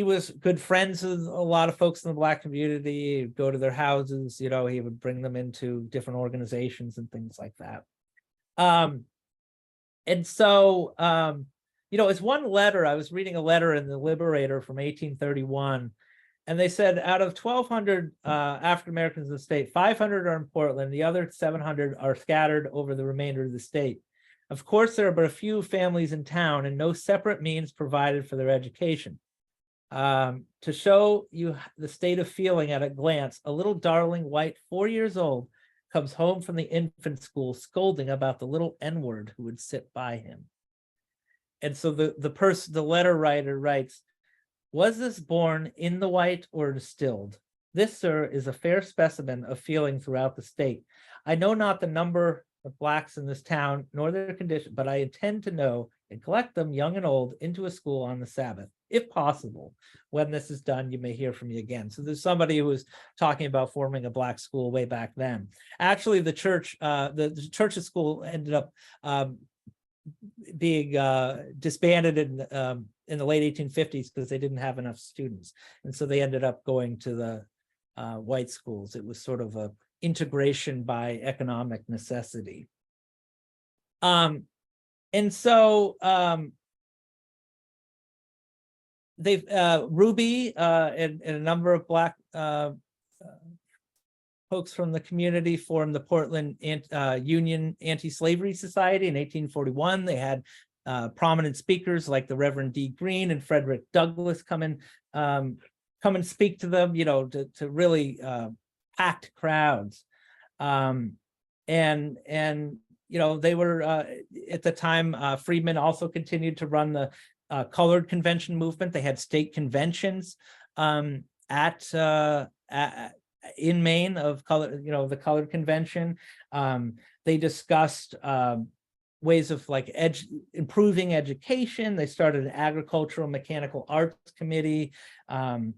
was good friends with a lot of folks in the Black community. He'd go to their houses, he would bring them into different organizations and things like that. And so, it's one letter. I was reading a letter in the Liberator from 1831, and they said out of 1,200 African Americans in the state, 500 are in Portland. The other 700 are scattered over the remainder of the state. Of course, there are but a few families in town and no separate means provided for their education. To show you the state of feeling at a glance, a little darling white 4 years old comes home from the infant school scolding about the little N-word who would sit by him. And so the letter writer writes, was this born in the white or distilled? This, sir, is a fair specimen of feeling throughout the state. I know not the number of Blacks in this town, nor their condition, but I intend to know and collect them, young and old, into a school on the Sabbath, if possible. When this is done, you may hear from me again. So there's somebody who was talking about forming a Black school way back then. Actually, the church, the church's school ended up being disbanded in the late 1850s because they didn't have enough students, and so they ended up going to the white schools. It was sort of a integration by economic necessity. And so Ruby and a number of Black folks from the community formed the Portland Union Anti-Slavery Society in 1841. They had prominent speakers like the Reverend D. Green and Frederick Douglass come come and speak to them, to really packed crowds. And they were at the time, Freeman also continued to run the colored convention movement. They had state conventions in Maine of color, the colored convention. They discussed ways of improving education. They started an agricultural mechanical arts committee, to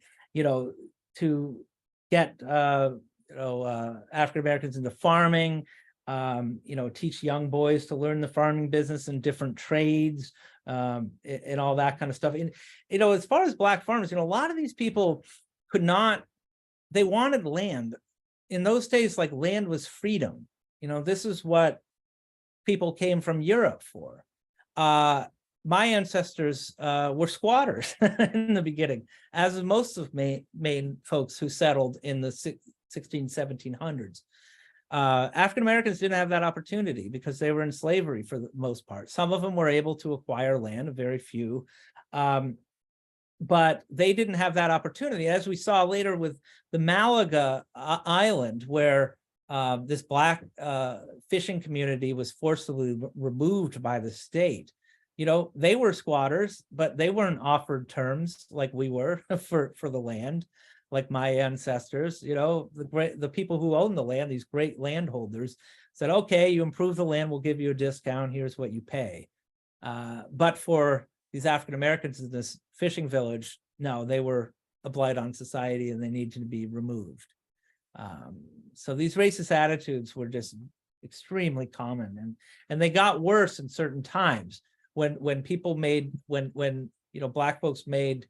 get African Americans into farming, teach young boys to learn the farming business and different trades, and all that kind of stuff. And as far as Black farmers, a lot of these people they wanted land. In those days, land was freedom. This is what people came from Europe for. My ancestors were squatters in the beginning, as most of Maine folks who settled in the 1700s. African Americans didn't have that opportunity because they were in slavery for the most part. Some of them were able to acquire land, a very few, but they didn't have that opportunity. As we saw later with the Malaga Island, where this Black fishing community was forcibly removed by the state. They were squatters, but they weren't offered terms like we were for the land, like my ancestors. The people who owned the land, these great landholders, said, okay, you improve the land, we'll give you a discount, here's what you pay. But for these African Americans in this fishing village, no, they were a blight on society and they needed to be removed. So these racist attitudes were just extremely common, and they got worse in certain times when people made, when Black folks made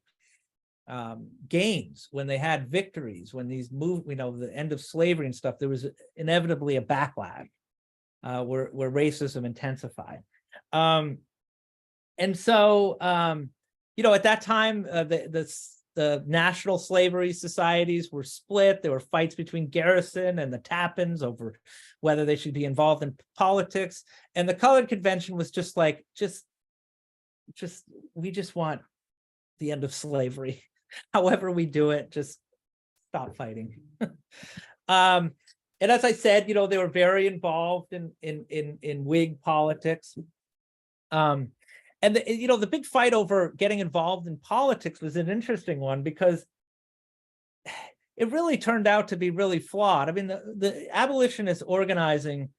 gains, when they had victories, when these moved, the end of slavery and stuff, there was inevitably a backlash where racism intensified. And so, at that time, the national slavery societies were split. There were fights between Garrison and the Tappins over whether they should be involved in politics. And the colored convention was just like, we just want the end of slavery. However we do it, just stop fighting. And as I said, they were very involved in Whig politics. And the big fight over getting involved in politics was an interesting one because it really turned out to be really flawed. I mean, the abolitionist organizing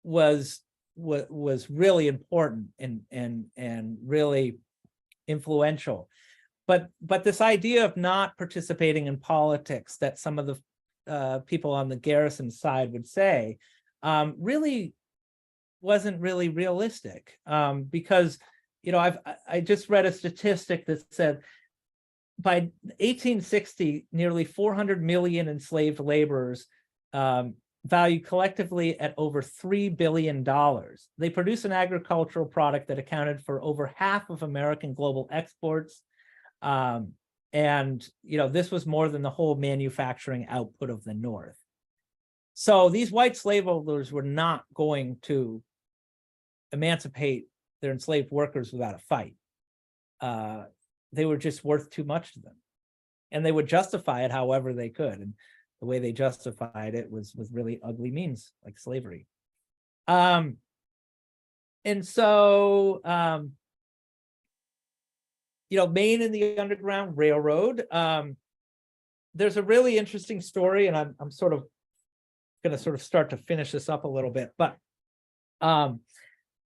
was really important and really influential, but this idea of not participating in politics that some of the people on the Garrison side would say really wasn't really realistic, because I just read a statistic that said by 1860 nearly 400 million enslaved laborers, valued collectively at over $3 billion. They produce an agricultural product that accounted for over half of American global exports, and this was more than the whole manufacturing output of the North. So these white slaveholders were not going to emancipate their enslaved workers without a fight. They were just worth too much to them, and they would justify it however they could. And the way they justified it was with really ugly means like slavery. And so, Maine and the Underground Railroad. There's a really interesting story, and I'm sort of going to start to finish this up a little bit, but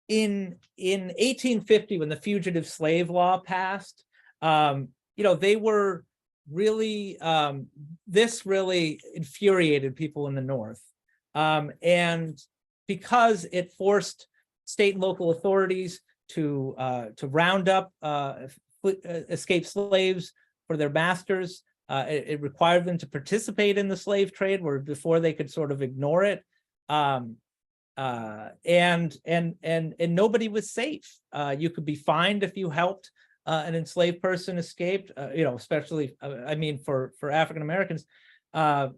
in 1850, when the Fugitive Slave Law passed, they were really, this really infuriated people in the North. And because it forced state and local authorities to round up escaped slaves for their masters, it required them to participate in the slave trade, where before they could sort of ignore it. And nobody was safe. You could be fined if you helped an enslaved person escaped. Especially for African Americans, they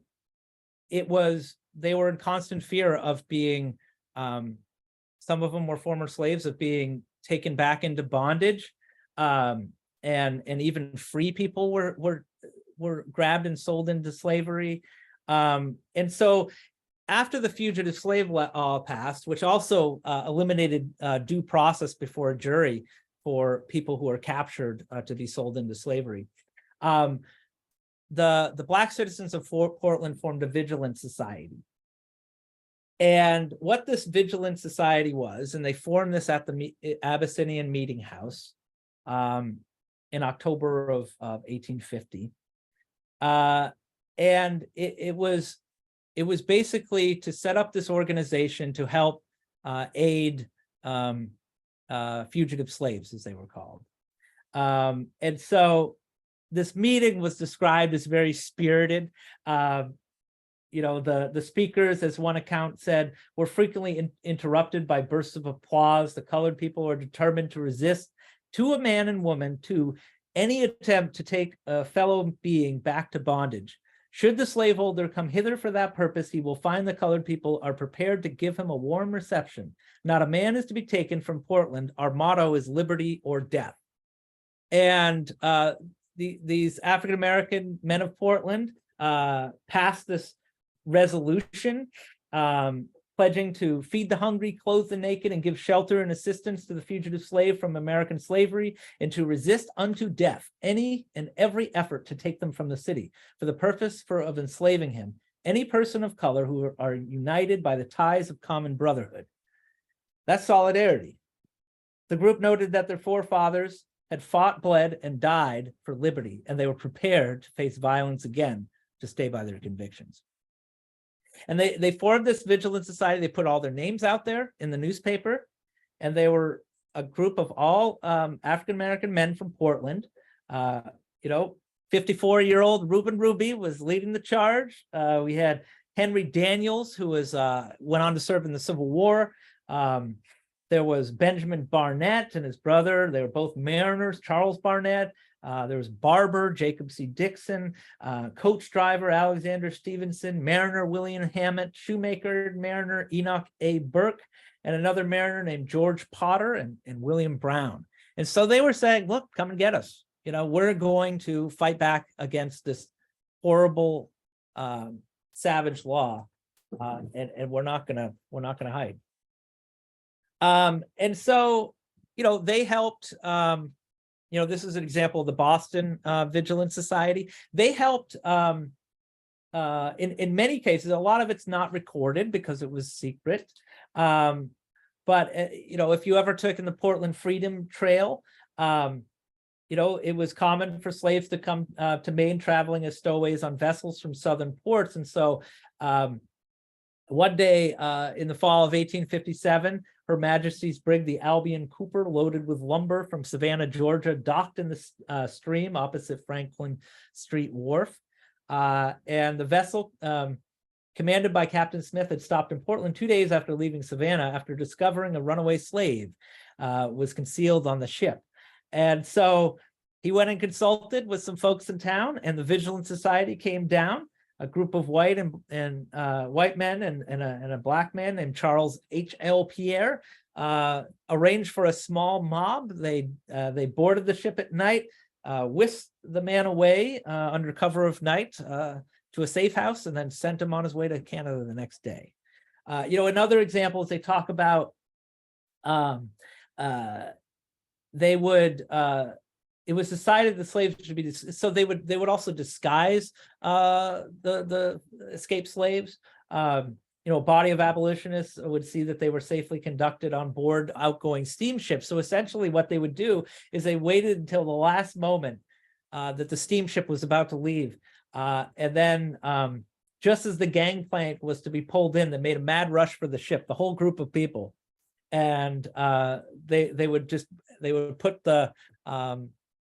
were in constant fear of being. Some of them were former slaves, of being taken back into bondage, and even free people were were grabbed and sold into slavery. And so after the Fugitive Slave Law passed, which also eliminated due process before a jury for people who are captured to be sold into slavery, the Black citizens of Portland formed a Vigilant Society. And what this Vigilant Society was, and they formed this at the Abyssinian Meetinghouse in October of 1850. And it was basically to set up this organization to help aid fugitive slaves, as they were called. And so this meeting was described as very spirited. The speakers, as one account said, were frequently interrupted by bursts of applause. The colored people were determined to resist, to a man and woman, to any attempt to take a fellow being back to bondage. Should the slaveholder come hither for that purpose, he will find the colored people are prepared to give him a warm reception. Not a man is to be taken from Portland. Our motto is liberty or death. And these African-American men of Portland passed this resolution pledging to feed the hungry, clothe the naked, and give shelter and assistance to the fugitive slave from American slavery, and to resist unto death any and every effort to take them from the city for the purpose of enslaving him, any person of color who are united by the ties of common brotherhood. That's solidarity. The group noted that their forefathers had fought, bled, and died for liberty, and they were prepared to face violence again to stay by their convictions. And they formed this Vigilant Society. They put all their names out there in the newspaper, and they were a group of all African-American men from Portland. 54-year-old Reuben Ruby was leading the charge. We had Henry Daniels, who went on to serve in the Civil War. There was Benjamin Barnett and his brother. They were both mariners, Charles Barnett. There was barber, Jacob C. Dixon, coach driver, Alexander Stevenson, mariner, William Hammett, shoemaker, mariner, Enoch A. Burke, and another mariner named George Potter and William Brown. And so they were saying, look, come and get us. We're going to fight back against this horrible, savage law, and we're not gonna hide. And so, they helped. This is an example of the Boston Vigilant Society. They helped in many cases. A lot of it's not recorded because it was secret. But if you ever took in the Portland Freedom Trail, it was common for slaves to come to Maine traveling as stowaways on vessels from southern ports. And so one day in the fall of 1857, Her Majesty's brig, the Albion Cooper, loaded with lumber from Savannah, Georgia, docked in the stream opposite Franklin Street Wharf. And the vessel, commanded by Captain Smith, had stopped in Portland 2 days after leaving Savannah after discovering a runaway slave was concealed on the ship. And so he went and consulted with some folks in town, and the Vigilant Society came down. A group of white men and a black man named Charles H.L. Pierre arranged for a small mob. They boarded the ship at night, whisked the man away under cover of night to a safe house, and then sent him on his way to Canada the next day. In other examples, they talk about they would. It was decided the slaves should be so they would also disguise the escaped slaves. A body of abolitionists would see that they were safely conducted on board outgoing steamships. So essentially, what they would do is they waited until the last moment that the steamship was about to leave, and then just as the gangplank was to be pulled in, they made a mad rush for the ship. The whole group of people, and they would put the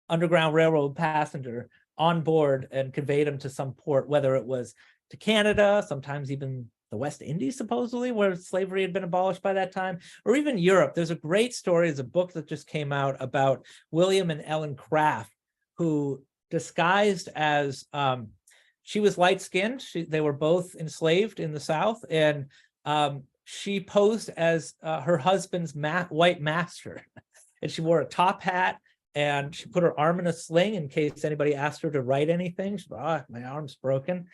Underground Railroad passenger on board and conveyed him to some port, whether it was to Canada, sometimes even the West Indies, supposedly, where slavery had been abolished by that time, or even Europe. There's a great story, there's a book that just came out about William and Ellen Craft, who disguised as, she was light-skinned, they were both enslaved in the South, and she posed as her husband's white master, and she wore a top hat, and she put her arm in a sling in case anybody asked her to write anything. She thought, my arm's broken.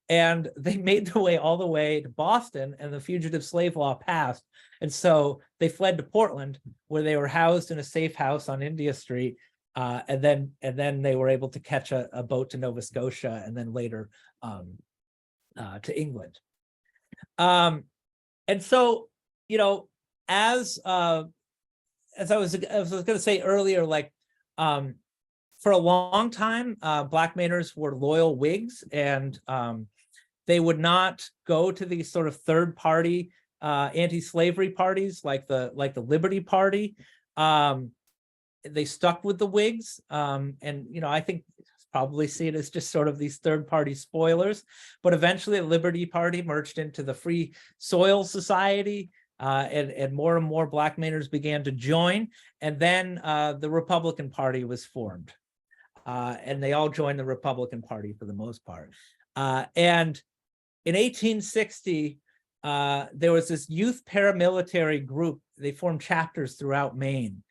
And they made their way all the way to Boston, and the fugitive slave law passed. And so they fled to Portland, where they were housed in a safe house on India Street. And then they were able to catch a boat to Nova Scotia, and then later to England. And so, as I was going to say earlier, like for a long time, Black Mainers were loyal Whigs, and they would not go to these sort of third party anti-slavery parties like the Liberty Party. They stuck with the Whigs, and I think probably see it as just sort of these third party spoilers. But eventually, the Liberty Party merged into the Free Soil Society, and more Black Mainers began to join. And then the Republican Party was formed, and they all joined the Republican Party for the most part. And in 1860, there was this youth paramilitary group. They formed chapters throughout Maine,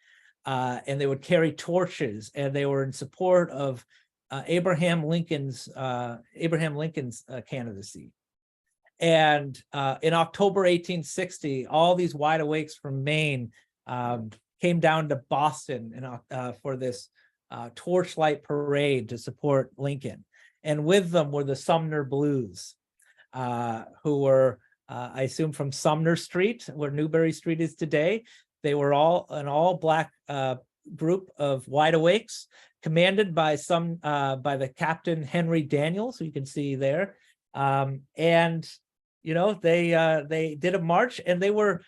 and they would carry torches, and they were in support of Abraham Lincoln's candidacy. And in October 1860, all these wide awakes from Maine came down to Boston for this torchlight parade to support Lincoln. And with them were the Sumner Blues, who were, I assume, from Sumner Street, where Newbury Street is today. They were an all Black group of wide awakes, commanded by the Captain Henry Daniels, who you can see there. And they did a march, and they were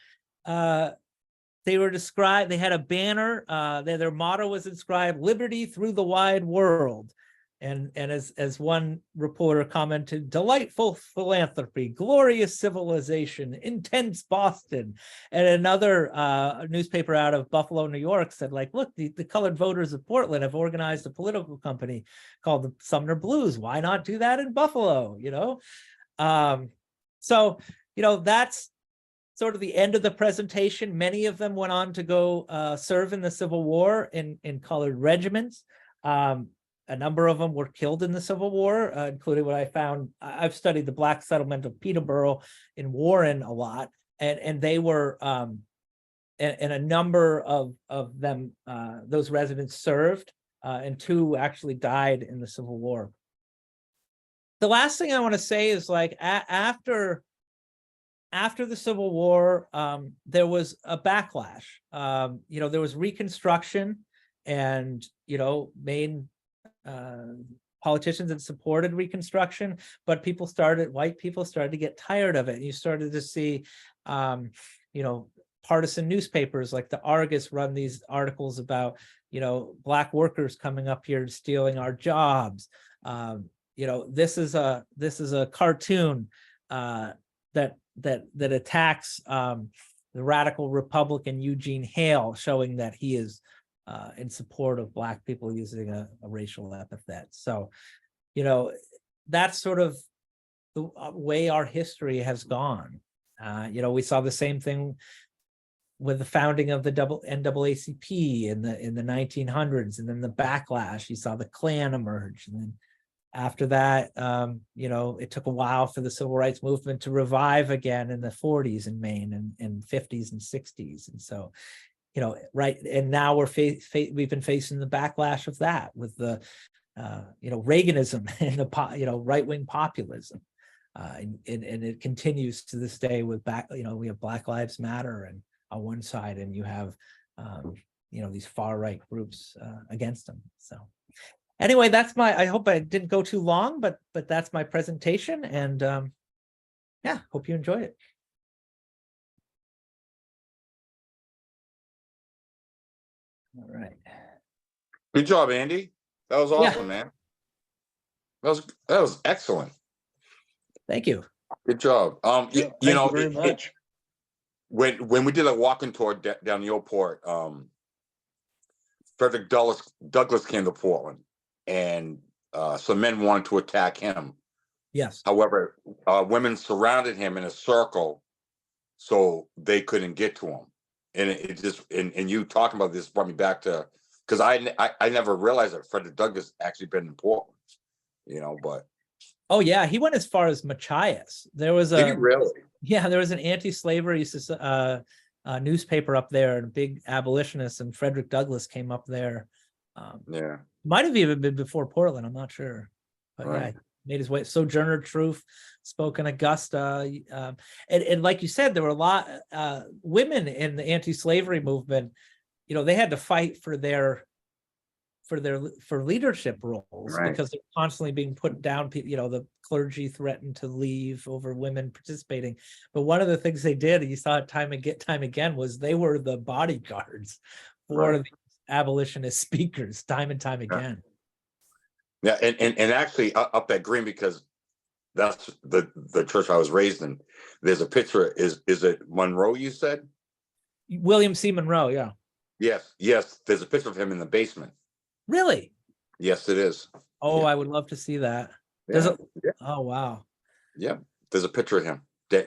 described. They had a banner. Their motto was inscribed, "Liberty through the wide world." And as one reporter commented, "Delightful philanthropy, glorious civilization, intense Boston." And another newspaper out of Buffalo, New York said, like, look, the colored voters of Portland have organized a political company called the Sumner Blues. Why not do that in Buffalo? So that's sort of the end of the presentation. Many of them went on to go serve in the Civil War in colored regiments. A number of them were killed in the Civil War, including what I found. I've studied the Black settlement of Peterborough in Warren a lot, and they were, and a number of them, those residents served, and 2 actually died in the Civil War. The last thing I want to say is, like, after the Civil War, there was a backlash. There was Reconstruction, and Maine politicians had supported Reconstruction, but white people started to get tired of it. And you started to see, partisan newspapers like the Argus run these articles about, Black workers coming up here and stealing our jobs. This is a cartoon that attacks the radical Republican Eugene Hale, showing that he is in support of Black people using a racial epithet. So, that's sort of the way our history has gone. We saw the same thing with the founding of the NAACP in the 1900s, and then the backlash. You saw the Klan emerge, and then after that, it took a while for the civil rights movement to revive again in the 40s in Maine, and 50s and 60s, and so. Right, and now we've been facing the backlash of that with the, Reaganism and the right-wing populism, and it continues to this day with we have Black Lives Matter and on one side, and you have these far-right groups against them. So anyway, I hope I didn't go too long, but that's my presentation, and hope you enjoyed it. All right. Good job, Andy. That was awesome, man. That was excellent. Thank you. Good job. Thank you very much. When we did a walking tour down the old port, Frederick Douglass came to Portland, and some men wanted to attack him. Yes. However, women surrounded him in a circle, so they couldn't get to him. And it just, and you talking about this brought me back to because I never realized that Frederick Douglass actually been in Portland, but Oh yeah, he went as far as Machias. There was did he really? Yeah, there was an anti-slavery newspaper up there, and a big abolitionist, and Frederick Douglass came up there. Yeah. Might have even been before Portland, I'm not sure. But Right. yeah, made his way. Sojourner Truth spoke in Augusta. And like you said, there were a lot women in the anti-slavery movement, they had to fight for leadership roles, Right. because they're constantly being put down. The clergy threatened to leave over women participating. But one of the things they did, and you saw it time again, was they were the bodyguards for the abolitionist speakers time and time again. Yeah, and actually up at Green, because that's the church I was raised in. There's a picture. Is it Monroe? You said William C. Monroe. Yeah. Yes. There's a picture of him in the basement. Really? Yes, it is. Oh, Yeah. I would love to see that. Yeah. Oh, wow. Yeah, there's a picture of him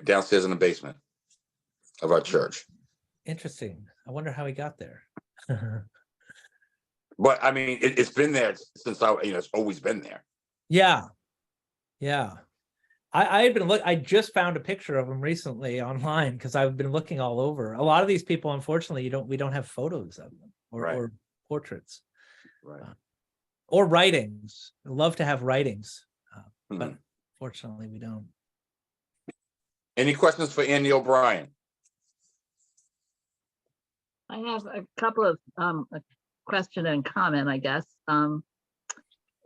downstairs in the basement of our church. Interesting. I wonder how he got there. But I mean, it's been there since it's always been there. Yeah. I had been I just found a picture of him recently online, because I've been looking all over. A lot of these people, unfortunately, we don't have photos of them or portraits. Right. Or writings. I love to have writings, Mhm. but fortunately we don't. Any questions for Andy O'Brien? I have a couple of a question and comment, I guess.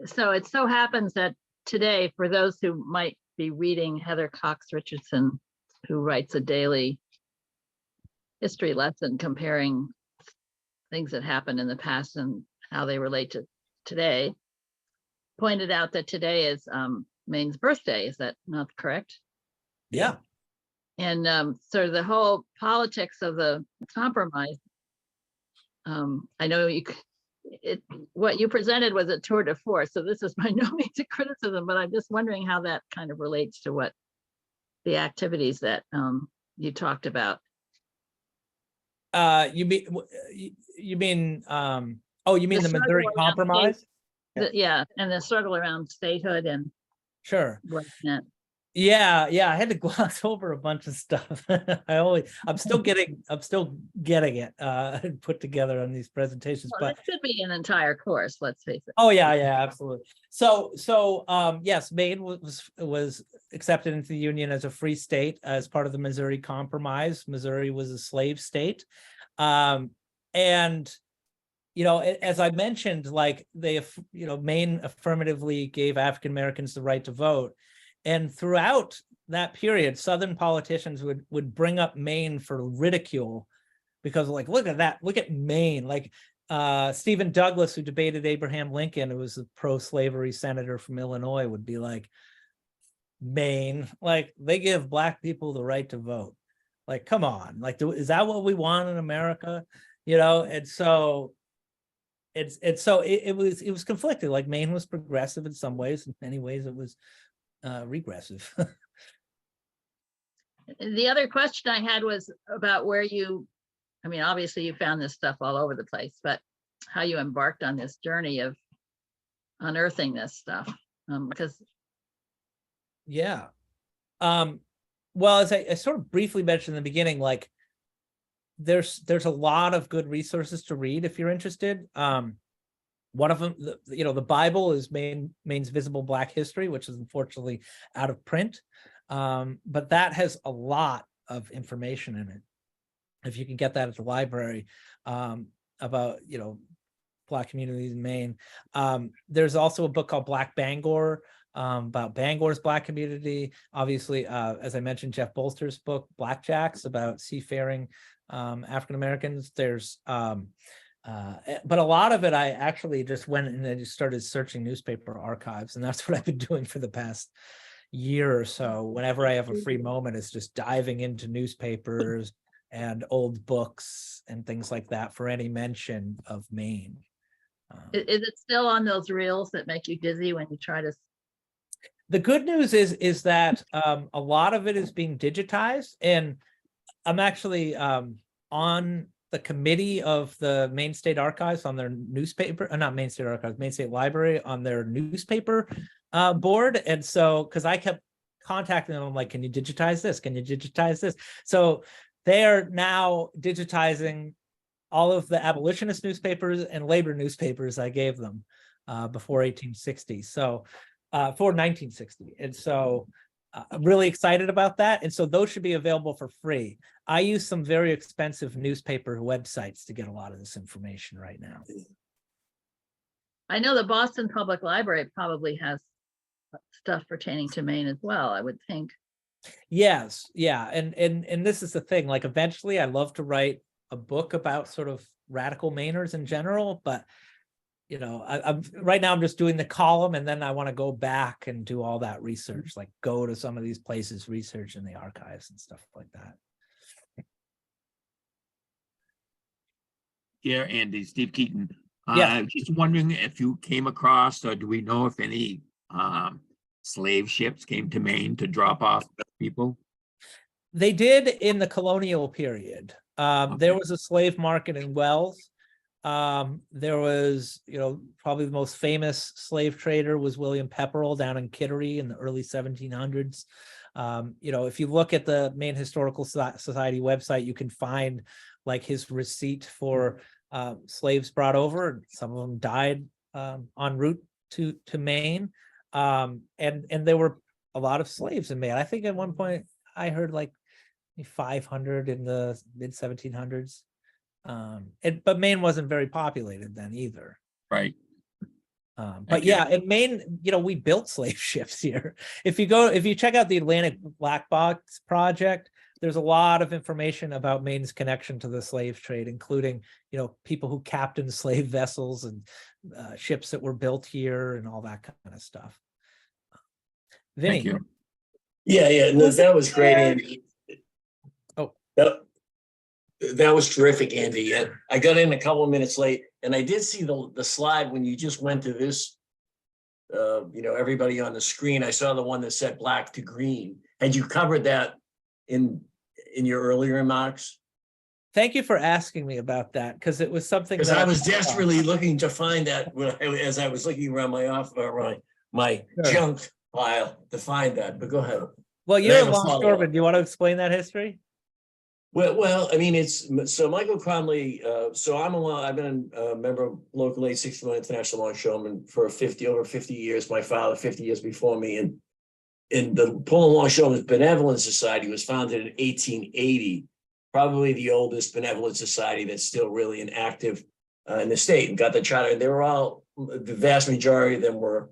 So it so happens that today, for those who might be reading Heather Cox Richardson, who writes a daily history lesson comparing things that happened in the past and how they relate to today, pointed out that today is Maine's birthday. Is that not correct? Yeah. And so the whole politics of the compromise, I know what you presented was a tour de force, so this is by no means a criticism, but I'm just wondering how that kind of relates to what the activities that you talked about. You mean the Missouri Compromise? Yeah, and the struggle around statehood and Sure. what it meant. Yeah, I had to gloss over a bunch of stuff. I'm still getting it put together on these presentations. Well, But it should be an entire course, let's face it. oh yeah, absolutely. So yes, Maine was accepted into the Union as a free state as part of the Missouri Compromise. Missouri was a slave state, and as I mentioned, like Maine affirmatively gave African Americans the right to vote. And throughout that period, Southern politicians would bring up Maine for ridicule, because look at that, look at Maine. Stephen Douglas, who debated Abraham Lincoln, who was a pro-slavery senator from Illinois, would be like, Maine, they give Black people the right to vote. Come on, is that what we want in America? And so it was conflicted. Maine was progressive in some ways, in many ways it was regressive. The other question I had was about where obviously you found this stuff all over the place, but how you embarked on this journey of unearthing this stuff. Because well, as I sort of briefly mentioned in the beginning, there's a lot of good resources to read if you're interested. One of them, the Bible is Maine's Visible Black History, which is unfortunately out of print. But that has a lot of information in it, if you can get that at the library, about, Black communities in Maine. There's also a book called Black Bangor, about Bangor's Black community. Obviously, as I mentioned, Jeff Bolster's book, Blackjacks, about seafaring African Americans. There's but a lot of it, I actually just went and I just started searching newspaper archives, and that's what I've been doing for the past year or so. Whenever I have a free moment, it's just diving into newspapers and old books and things like that for any mention of Maine. is it still on those reels that make you dizzy when you try to? The good news is that a lot of it is being digitized, and I'm actually on the committee of the Maine State Archives on their newspaper, not Maine State Archives, Maine State Library on their newspaper board. And so, because I kept contacting them, I'm like, can you digitize this? Can you digitize this? So they are now digitizing all of the abolitionist newspapers and labor newspapers I gave them before 1860. So for 1960. And so I'm really excited about that. And so those should be available for free. I use some very expensive newspaper websites to get a lot of this information right now. I know the Boston Public Library probably has stuff pertaining to Maine as well, I would think. Yes, yeah. And this is the thing, like eventually I'd love to write a book about sort of radical Mainers in general, but you know, I'm right now I'm just doing the column, and then I want to go back and do all that research, like go to some of these places, research in the archives and stuff like that. Yeah, Andy, Steve Keaton. Yeah. Just wondering if you came across, or do we know if any slave ships came to Maine to drop off people? They did in the colonial period. There was a slave market in Wells. There was, you know, probably the most famous slave trader was William Pepperell down in Kittery in the early 1700s. You know, if you look at the Maine Historical Society website, you can find like his receipt for slaves brought over, and some of them died en route to Maine. And there were a lot of slaves in Maine. I think at one point I heard like 500 in the mid 1700s. But Maine wasn't very populated then either. Right. But yeah, in Maine, you know, we built slave ships here. If you check out the Atlantic Black Box Project, there's a lot of information about Maine's connection to the slave trade, including, you know, people who captained slave vessels and ships that were built here and all that kind of stuff. Vinny. Thank you. Yeah, no, that was great, Andy. Oh. That was terrific, Andy. And I got in a couple of minutes late, and I did see the slide when you just went to this, you know, everybody on the screen. I saw the one that said black to green. Had you covered that in your earlier remarks? Thank you for asking me about that, because it was something Because that I was desperately looking to find that as I was looking around my junk pile to find that. But go ahead. Well, I you're a have a longshoreman. follow-up. Do you want to explain that history? Well, I mean, it's so Michael Conley. So I've been a member of Local 861 International Longshoremen for over 50 years. My father, 50 years before me, and the Pole and Longshoremen's Benevolent Society was founded in 1880. Probably the oldest benevolent society that's still really active in the state, and got the charter. And they were all, the vast majority of them were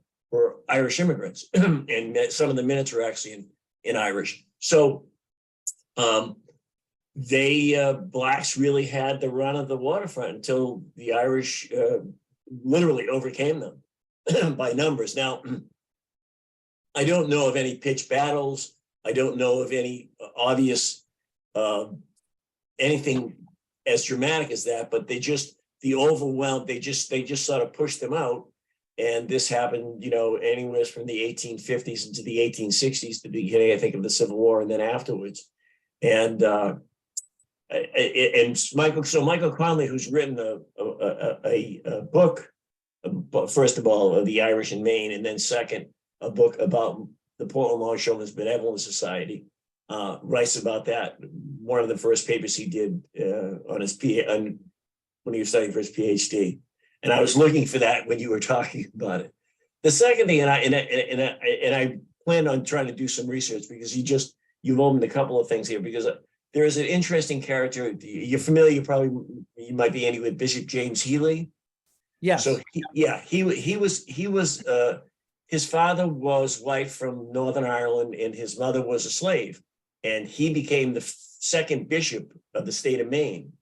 Irish immigrants, and some of the minutes were actually in Irish. So. Blacks really had the run of the waterfront until the Irish literally overcame them by numbers. Now, I don't know of any pitched battles. I don't know of any obvious anything as dramatic as that, but they just sort of pushed them out. And this happened, you know, anywhere from the 1850s into the 1860s, the beginning, I think, of the Civil War, and then afterwards. And Michael Conley, who's written a book, first of all, The Irish in Maine, and then second, a book about the Portland Longshoremen's Benevolent Society, writes about that. One of the first papers he did when he was studying for his PhD. And I was looking for that when you were talking about it. The second thing, and I plan on trying to do some research, because you've opened a couple of things here, because there is an interesting character. You're familiar, you might be, Andy, with Bishop James Healy. Yes. So he was his father was white from Northern Ireland, and his mother was a slave, and he became the second bishop of the state of Maine,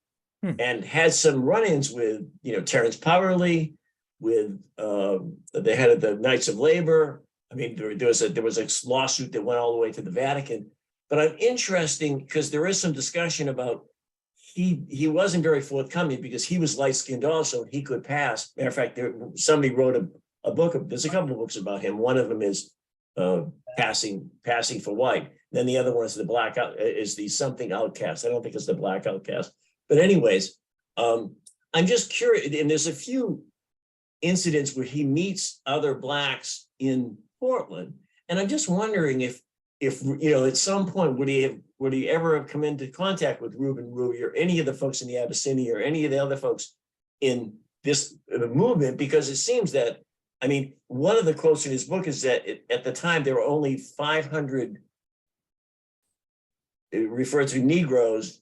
and had some run-ins with, you know, Terence Powerley, with the head of the Knights of Labor. I mean, there was a lawsuit that went all the way to the Vatican. But I'm interested because there is some discussion about he wasn't very forthcoming, because he was light-skinned also, and he could pass. Matter of fact, somebody wrote a book. There's a couple of books about him. One of them is passing for white. Then the other one is the black is the something outcast. I don't think it's the black outcast. But anyways, I'm just curious, and there's a few incidents where he meets other Blacks in Portland, and I'm just wondering if at some point would he ever have come into contact with Reuben Ruby or any of the folks in the Abyssinian or any of the other folks in this movement? Because it seems that, I mean, one of the quotes in his book is that at the time there were only 500 referred to Negroes,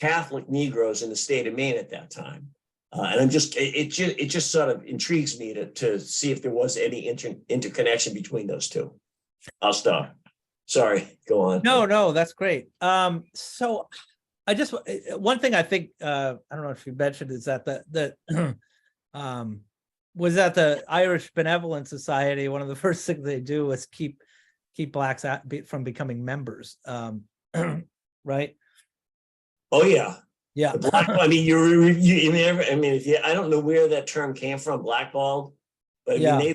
Catholic Negroes in the state of Maine at that time. And I'm just, it just sort of intrigues me to see if there was any interconnection between those two. I'll stop. Sorry, go on. No, that's great. So I just, one thing I think, I don't know if you mentioned is that was that the Irish Benevolent Society, one of the first things they do was keep Blacks from becoming members. Right? Oh yeah. Yeah. The black, I mean, I don't know where that term came from, blackballed, but I mean,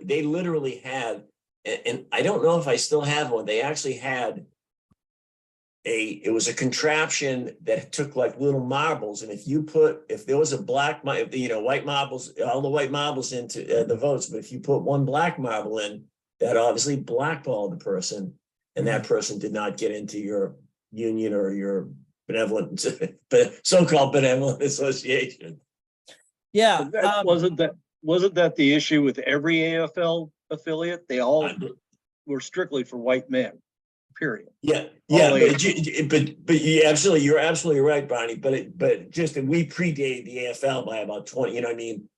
they literally had, and I don't know if I still have one. They actually had it was a contraption that took like little marbles, and if there was a black, white marbles, all the white marbles into the votes, but if you put one black marble in, that obviously blackballed the person, and that person did not get into your union or your benevolent, so-called benevolent association. Yeah. Wasn't that the issue with every AFL affiliate? They all were strictly for white men, period. Yeah, but you're absolutely right, Barney. But just that we predated the AFL by about 20. You know what I mean?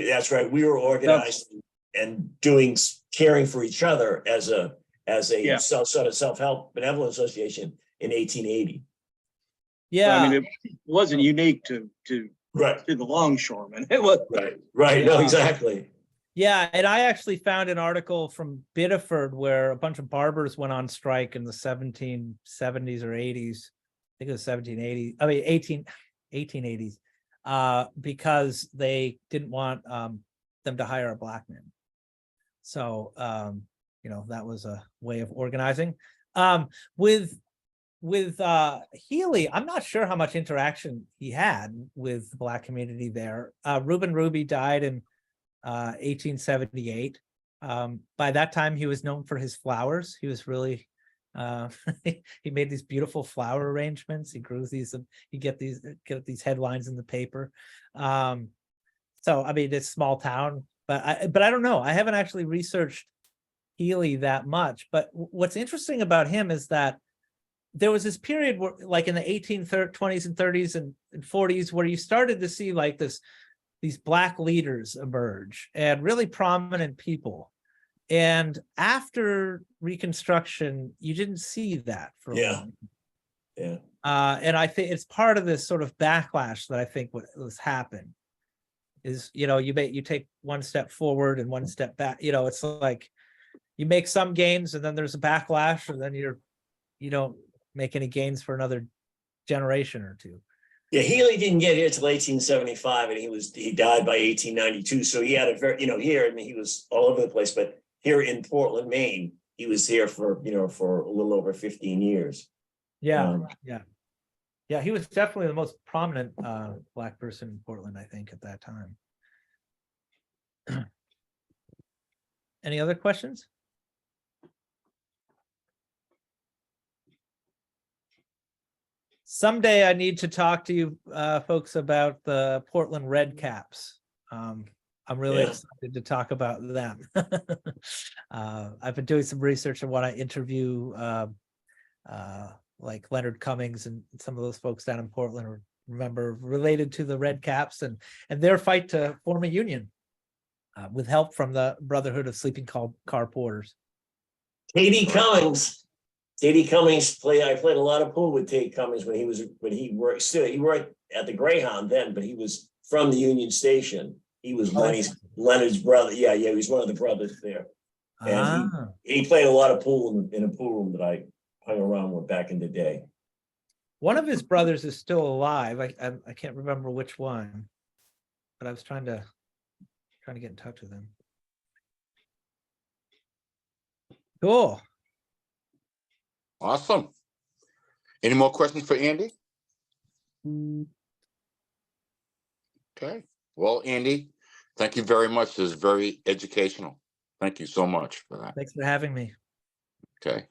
That's right. We were organized and caring for each other as a sort of self-help benevolent association in 1880. Yeah, I mean, it wasn't unique to Right. the longshoremen. It was Right. No, exactly. yeah, and I actually found an article from Biddeford where a bunch of barbers went on strike in the 1770s or 80s. I think it was 1780. I mean 1880s, because they didn't want them to hire a black man. So that was a way of organizing. With Healy, I'm not sure how much interaction he had with the Black community there. Reuben Ruby died in 1878. By that time, he was known for his flowers. He was really, he made these beautiful flower arrangements. He grew these, he get these headlines in the paper. So I mean, it's a small town, but I don't know. I haven't actually researched Healy that much. But what's interesting about him is that there was this period where, like in the 1820s and 30s and 40s, where you started to see like these Black leaders emerge and really prominent people. And after Reconstruction, you didn't see that for a long time. Yeah. And I think it's part of this sort of backlash that I think was happened is, you take one step forward and one step back. It's like you make some gains and then there's a backlash, and then you don't make any gains for another generation or two. Yeah, Healy didn't get here till 1875, and he died by 1892. So he had a very, here, I mean, he was all over the place, but here in Portland, Maine, he was here for a little over 15 years. Yeah. He was definitely the most prominent Black person in Portland, I think, at that time. Any other questions? Someday I need to talk to you folks about the Portland Red Caps. I'm really excited to talk about them. I've been doing some research and want to interview like Leonard Cummings and some of those folks down in Portland, related to the Red Caps and their fight to form a union with help from the Brotherhood of Sleeping Car Porters. Katie Cummings. I played a lot of pool with Tate Cummings when he worked at the Greyhound then, but he was from the Union Station. He was Leonard's brother. Yeah, he was one of the brothers there. And he played a lot of pool in a pool room that I hung around with back in the day. One of his brothers is still alive. I can't remember which one, but I was trying to get in touch with him. Cool. Awesome. Any more questions for Andy? Okay, well, Andy, thank you very much. This is very educational. Thank you so much for that. Thanks for having me. Okay.